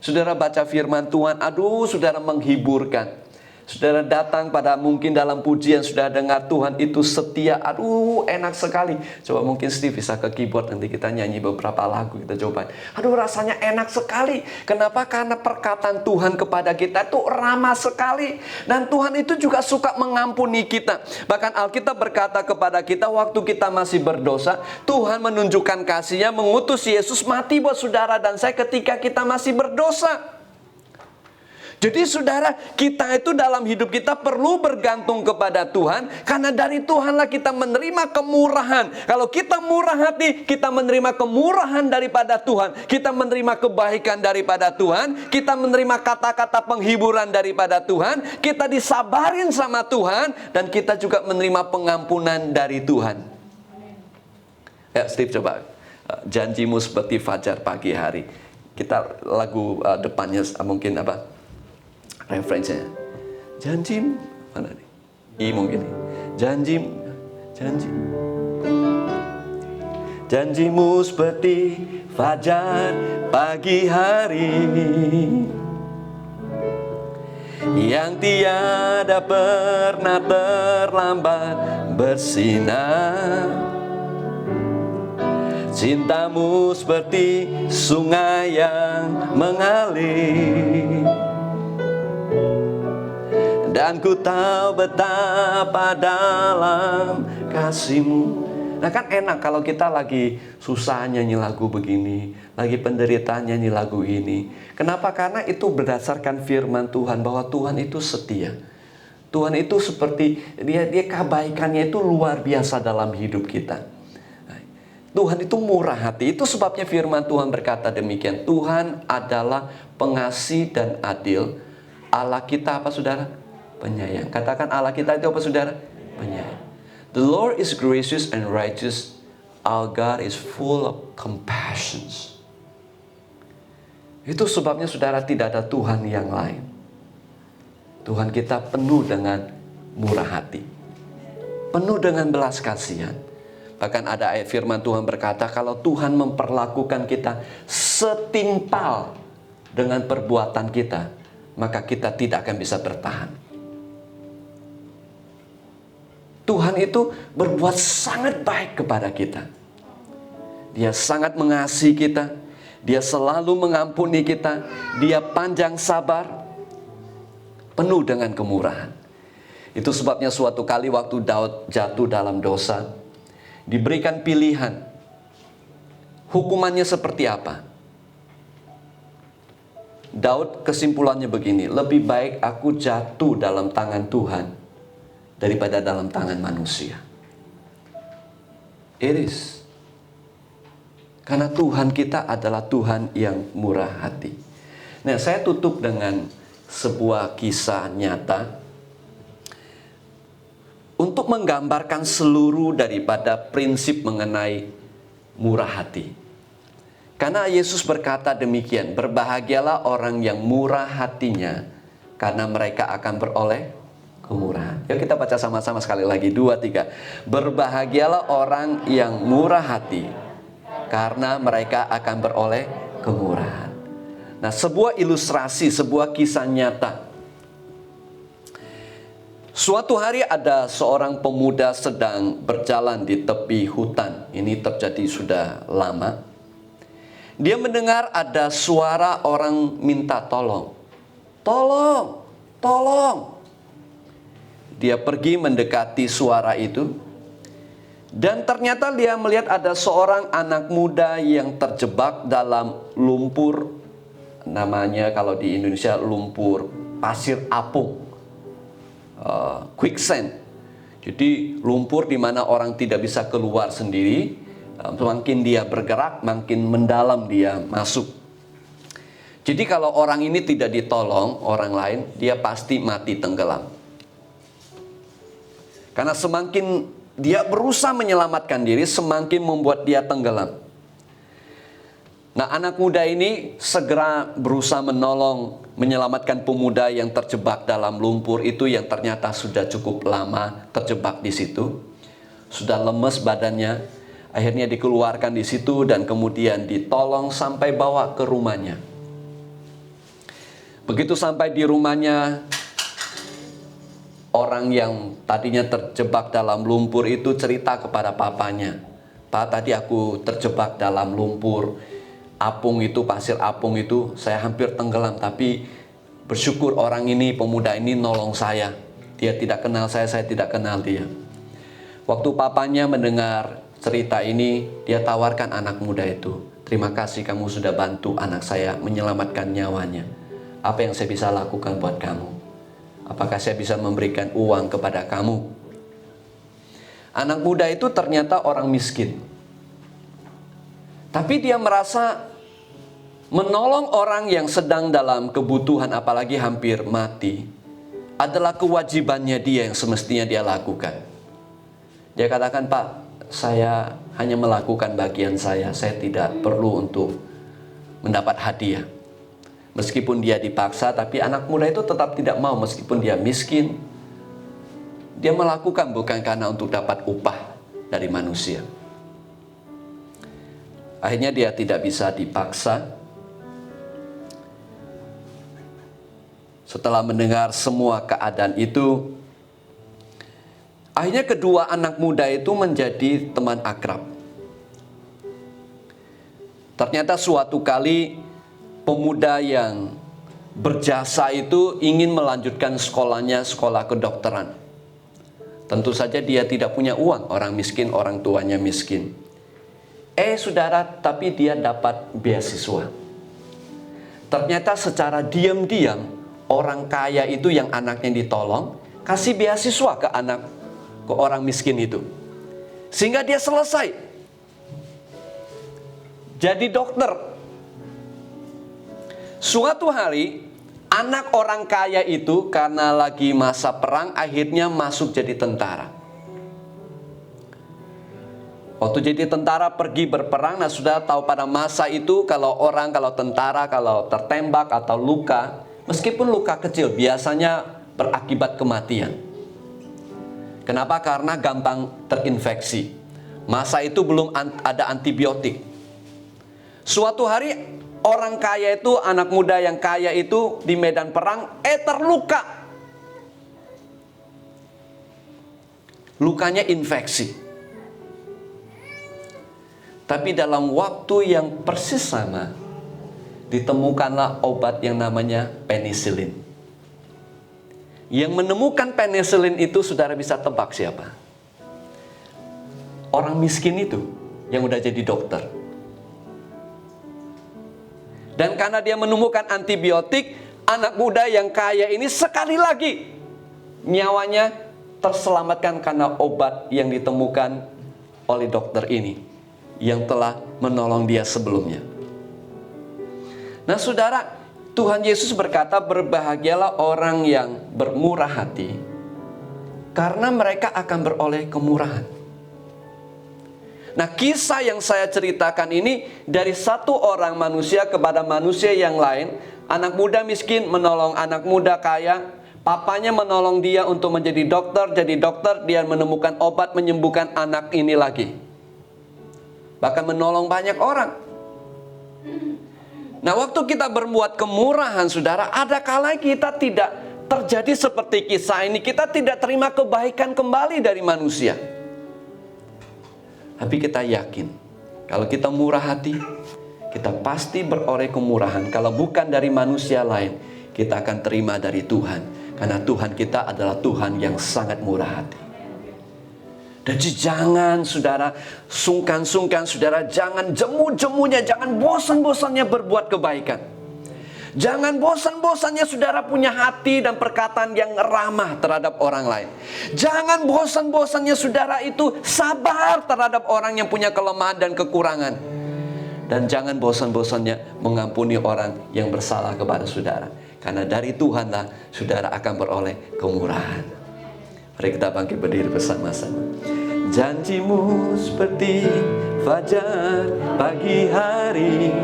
Saudara baca firman Tuhan, aduh, saudara menghiburkan. Saudara datang pada mungkin dalam pujian, sudah dengar Tuhan itu setia, aduh, enak sekali. Coba mungkin Steve bisa ke keyboard, nanti kita nyanyi beberapa lagu, kita coba. Aduh, rasanya enak sekali. Kenapa? Karena perkataan Tuhan kepada kita itu ramah sekali. Dan Tuhan itu juga suka mengampuni kita. Bahkan Alkitab berkata kepada kita, waktu kita masih berdosa, Tuhan menunjukkan kasih-Nya, mengutus Yesus mati buat saudara dan saya ketika kita masih berdosa. Jadi, saudara, kita itu dalam hidup kita perlu bergantung kepada Tuhan, karena dari Tuhanlah kita menerima kemurahan. Kalau kita murah hati, kita menerima kemurahan daripada Tuhan. Kita menerima kebaikan daripada Tuhan. Kita menerima kata-kata penghiburan daripada Tuhan. Kita disabarin sama Tuhan. Dan kita juga menerima pengampunan dari Tuhan. Ya, Steve coba. Janjimu seperti fajar pagi hari. Kita lagu depannya mungkin apa? Referensinya, janjimu mana nih? I mungkin nih. Janjimu seperti fajar pagi hari yang tiada pernah terlambat bersinar. Cintamu seperti sungai yang mengalir. Dan ku tahu betapa dalam kasih-Mu. Nah, kan enak kalau kita lagi susah nyanyi lagu begini, lagi penderitaan nyanyi lagu ini. Kenapa? Karena itu berdasarkan firman Tuhan bahwa Tuhan itu setia. Tuhan itu seperti dia kebaikannya itu luar biasa dalam hidup kita. Tuhan itu murah hati. Itu sebabnya firman Tuhan berkata demikian. Tuhan adalah pengasih dan adil. Allah kita apa, saudara? Penyayang. Katakan Allah kita itu apa, saudara? Penyayang. The Lord is gracious and righteous. Our God is full of compassion. Itu sebabnya, saudara, tidak ada Tuhan yang lain. Tuhan kita penuh dengan murah hati. Penuh dengan belas kasihan. Bahkan ada ayat firman Tuhan berkata, kalau Tuhan memperlakukan kita setimpal dengan perbuatan kita, maka kita tidak akan bisa bertahan. Tuhan itu berbuat sangat baik kepada kita. Dia sangat mengasihi kita. Dia selalu mengampuni kita. Dia panjang sabar, penuh dengan kemurahan. Itu sebabnya suatu kali waktu Daud jatuh dalam dosa, diberikan pilihan, hukumannya seperti apa? Daud kesimpulannya begini, lebih baik aku jatuh dalam tangan Tuhan daripada dalam tangan manusia. It is. Karena Tuhan kita adalah Tuhan yang murah hati. Nah, saya tutup dengan sebuah kisah nyata untuk menggambarkan seluruh daripada prinsip mengenai murah hati. Karena Yesus berkata demikian, berbahagialah orang yang murah hatinya, karena mereka akan beroleh kemurahan. Yuk kita baca sama-sama sekali lagi, 2, 3. Berbahagialah orang yang murah hati, karena mereka akan beroleh kemurahan. Nah, sebuah ilustrasi, sebuah kisah nyata. Suatu hari ada seorang pemuda sedang berjalan di tepi hutan. Ini terjadi sudah lama. Dia mendengar ada suara orang minta tolong. Tolong, tolong. Dia pergi mendekati suara itu. Dan ternyata dia melihat ada seorang anak muda yang terjebak dalam lumpur. Namanya kalau di Indonesia lumpur pasir apung. Quicksand. Jadi lumpur di mana orang tidak bisa keluar sendiri. Semakin dia bergerak, makin mendalam dia masuk. Jadi kalau orang ini tidak ditolong orang lain, dia pasti mati tenggelam. Karena semakin dia berusaha menyelamatkan diri, semakin membuat dia tenggelam. Nah, anak muda ini segera berusaha menolong, menyelamatkan pemuda yang terjebak dalam lumpur itu, yang ternyata sudah cukup lama terjebak di situ. Sudah lemes badannya, akhirnya dikeluarkan di situ dan kemudian ditolong sampai bawa ke rumahnya. Begitu sampai di rumahnya, orang yang tadinya terjebak dalam lumpur itu cerita kepada papanya. Pak, tadi aku terjebak dalam lumpur apung itu, pasir apung itu, saya hampir tenggelam. Tapi bersyukur orang ini, pemuda ini nolong saya. Dia tidak kenal saya tidak kenal dia. Waktu papanya mendengar cerita ini, dia tawarkan anak muda itu, terima kasih kamu sudah bantu anak saya menyelamatkan nyawanya. Apa yang saya bisa lakukan buat kamu? Apakah saya bisa memberikan uang kepada kamu? Anak muda itu ternyata orang miskin. Tapi dia merasa menolong orang yang sedang dalam kebutuhan, apalagi hampir mati, adalah kewajibannya dia yang semestinya dia lakukan. Dia katakan, Pak, saya hanya melakukan bagian saya tidak perlu untuk mendapat hadiah. Meskipun dia dipaksa, tapi anak muda itu tetap tidak mau meskipun dia miskin. Dia melakukan bukan karena untuk dapat upah dari manusia. Akhirnya dia tidak bisa dipaksa. Setelah mendengar semua keadaan itu, akhirnya kedua anak muda itu menjadi teman akrab. Ternyata suatu kali pemuda yang berjasa itu ingin melanjutkan sekolahnya, sekolah kedokteran. Tentu saja dia tidak punya uang, orang miskin, orang tuanya miskin. Saudara, tapi dia dapat beasiswa. Ternyata secara diam-diam, orang kaya itu yang anaknya ditolong, kasih beasiswa ke orang miskin itu. Sehingga dia selesai jadi dokter. Suatu hari, anak orang kaya itu karena lagi masa perang, akhirnya masuk jadi tentara. Waktu jadi tentara pergi berperang. Nah, sudah tahu pada masa itu kalau tentara, kalau tertembak atau luka, meskipun luka kecil, biasanya berakibat kematian. Kenapa? Karena gampang terinfeksi. Masa itu belum ada antibiotik. Suatu hari, orang kaya itu, anak muda yang kaya itu di medan perang, terluka. Lukanya infeksi. Tapi dalam waktu yang persis sama, ditemukanlah obat yang namanya penisilin. Yang menemukan penisilin itu, saudara bisa tebak siapa? orang miskin itu yang udah jadi dokter. Dan karena dia menemukan antibiotik, anak muda yang kaya ini sekali lagi nyawanya terselamatkan karena obat yang ditemukan oleh dokter ini yang telah menolong dia sebelumnya. Nah saudara, Tuhan Yesus berkata, berbahagialah orang yang bermurah hati, karena mereka akan beroleh kemurahan. Nah, kisah yang saya ceritakan ini dari satu orang manusia kepada manusia yang lain. Anak muda miskin menolong anak muda kaya. Papanya menolong dia untuk menjadi dokter. Jadi dokter, dia menemukan obat menyembuhkan anak ini lagi. Bahkan menolong banyak orang. Nah, waktu kita berbuat kemurahan, saudara, ada kala kita tidak terjadi seperti kisah ini. Kita tidak terima kebaikan kembali dari manusia. Tapi kita yakin, kalau kita murah hati, kita pasti beroleh kemurahan. Kalau bukan dari manusia lain, kita akan terima dari Tuhan. Karena Tuhan kita adalah Tuhan yang sangat murah hati. Dan jangan saudara sungkan-sungkan, saudara jangan jemu-jemunya, jangan bosan-bosannya berbuat kebaikan. Jangan bosan-bosannya saudara punya hati dan perkataan yang ramah terhadap orang lain. Jangan bosan-bosannya saudara itu sabar terhadap orang yang punya kelemahan dan kekurangan. Dan jangan bosan-bosannya mengampuni orang yang bersalah kepada saudara. Karena dari Tuhanlah saudara akan beroleh kemurahan. Mari kita bangkit berdiri bersama-sama. Janjimu seperti fajar pagi hari,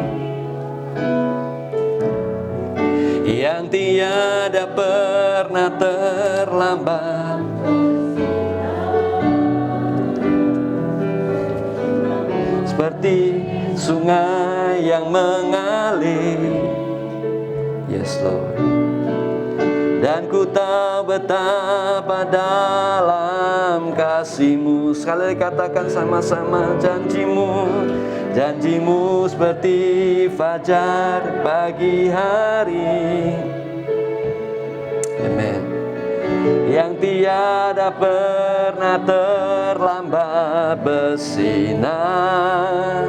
yang tiada pernah terlambat. Seperti sungai yang mengalir. Yes Lord. Dan ku tahu betapa dalam kasih-Mu. Sekali lagi katakan sama-sama, janji-Mu. Janji-Mu seperti fajar pagi hari. Amen. Yang tiada pernah terlambat bersinar.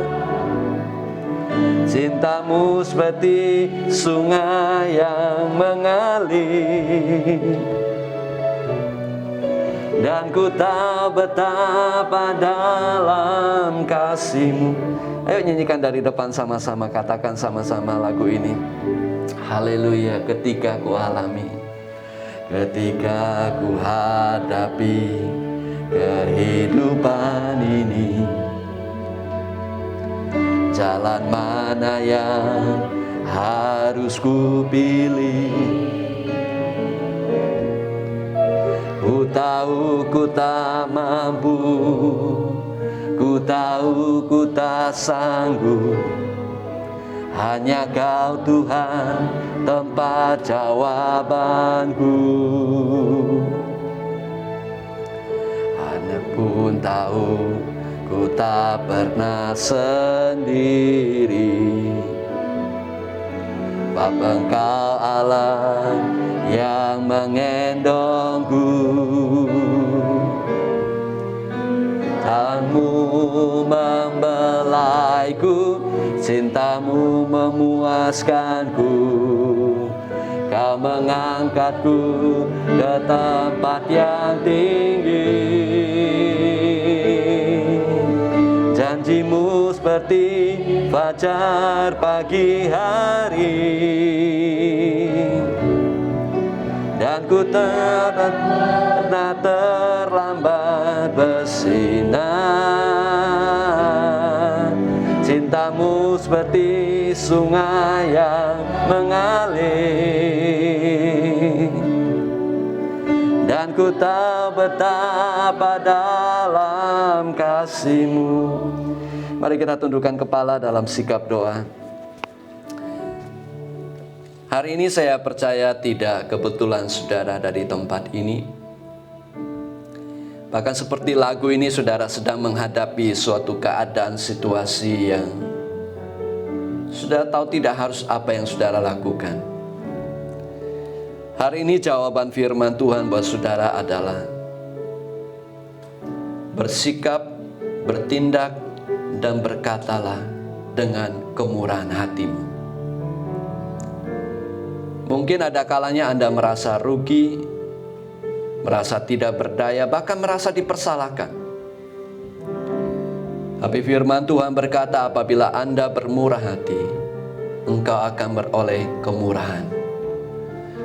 Cinta-Mu seperti sungai yang mengalir. Dan ku tahu betapa dalam kasih-Mu. Ayo nyanyikan dari depan sama-sama, katakan sama-sama lagu ini. Haleluya, ketika ku alami, ketika ku hadapi kehidupan ini, jalan mana yang harus ku pilih? Ku tahu ku tak mampu, ku tahu ku tak sanggup. Hanya Kau Tuhan tempat jawabanku. Anak pun tahu ku tak pernah sendiri. Sebab Engkau Allah yang mengendongku. Tangan-Mu membelaiku, cinta-Mu memuaskanku. Kau mengangkatku ke tempat yang tinggi. Janji-Mu seperti fajar pagi hari, dan ku pernah terlambat bersinar. Cinta-Mu seperti sungai yang mengalir, dan ku tahu betapa dalam kasih-Mu. Mari kita tundukkan kepala dalam sikap doa. Hari ini saya percaya tidak kebetulan saudara ada di tempat ini. Bahkan seperti lagu ini, saudara sedang menghadapi suatu keadaan situasi yang saudara tahu tidak harus apa yang saudara lakukan. Hari ini jawaban firman Tuhan buat saudara adalah bersikap bertindak dan berkatalah dengan kemurahan hatimu. Mungkin ada kalanya Anda merasa rugi, merasa tidak berdaya, bahkan merasa dipersalahkan. Tapi firman Tuhan berkata, apabila Anda bermurah hati, engkau akan beroleh kemurahan.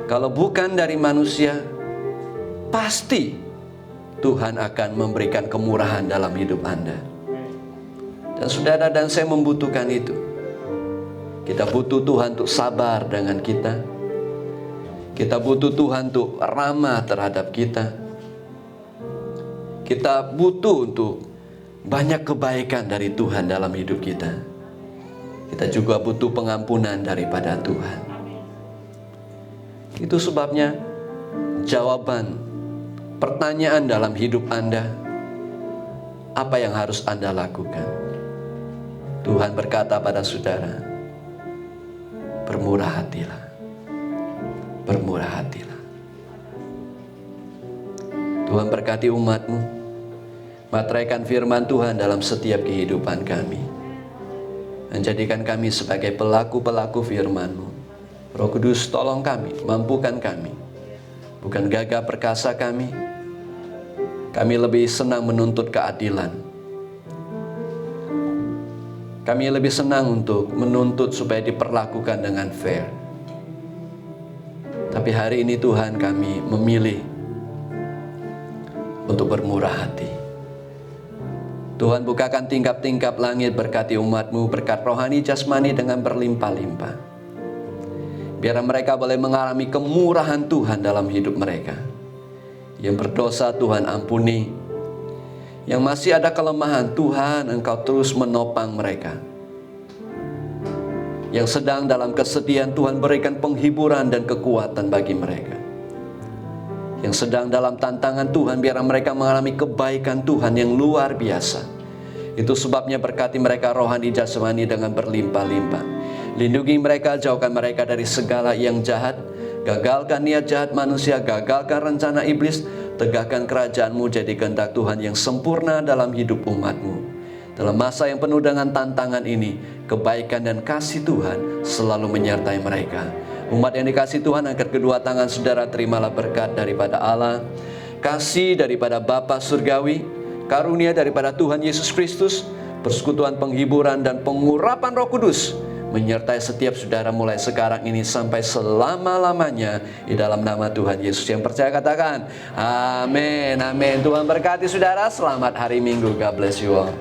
Kalau bukan dari manusia, pasti Tuhan akan memberikan kemurahan dalam hidup Anda. Dan saudara dan saya membutuhkan itu. Kita butuh Tuhan untuk sabar dengan kita. Kita butuh Tuhan untuk ramah terhadap kita. Kita butuh untuk banyak kebaikan dari Tuhan dalam hidup kita. Kita juga butuh pengampunan daripada Tuhan. Itu sebabnya jawaban pertanyaan dalam hidup Anda, apa yang harus Anda lakukan? Tuhan berkata pada saudara, bermurah hatilah. Bermurah hatilah. Tuhan berkati umat-Mu. Materaikan firman Tuhan dalam setiap kehidupan kami. Menjadikan kami sebagai pelaku-pelaku firman-Mu. Roh Kudus, tolong kami, mampukan kami. Bukan gagah perkasa kami. Kami lebih senang menuntut keadilan. Kami lebih senang untuk menuntut supaya diperlakukan dengan fair. Tapi hari ini Tuhan, kami memilih untuk bermurah hati. Tuhan, bukakan tingkap-tingkap langit, berkati umat-Mu, berkat rohani jasmani dengan berlimpah-limpah. Biar mereka boleh mengalami kemurahan Tuhan dalam hidup mereka. Yang berdosa Tuhan ampuni. Yang masih ada kelemahan, Tuhan, Engkau terus menopang mereka. Yang sedang dalam kesedihan, Tuhan berikan penghiburan dan kekuatan bagi mereka. Yang sedang dalam tantangan, Tuhan, biar mereka mengalami kebaikan Tuhan yang luar biasa. Itu sebabnya berkati mereka rohani jasmani dengan berlimpah-limpah. Lindungi mereka, jauhkan mereka dari segala yang jahat. Gagalkan niat jahat manusia, gagalkan rencana iblis. Tegakkan kerajaan-Mu jadi kehendak Tuhan yang sempurna dalam hidup umat-Mu. Dalam masa yang penuh dengan tantangan ini, kebaikan dan kasih Tuhan selalu menyertai mereka. Umat yang dikasih Tuhan, angkat kedua tangan saudara, terimalah berkat daripada Allah, kasih daripada Bapa Surgawi, karunia daripada Tuhan Yesus Kristus, persekutuan penghiburan dan pengurapan Roh Kudus menyertai setiap saudara mulai sekarang ini sampai selama-lamanya, di dalam nama Tuhan Yesus. Yang percaya katakan amin, amin. Tuhan berkati saudara, selamat hari Minggu. God bless you all.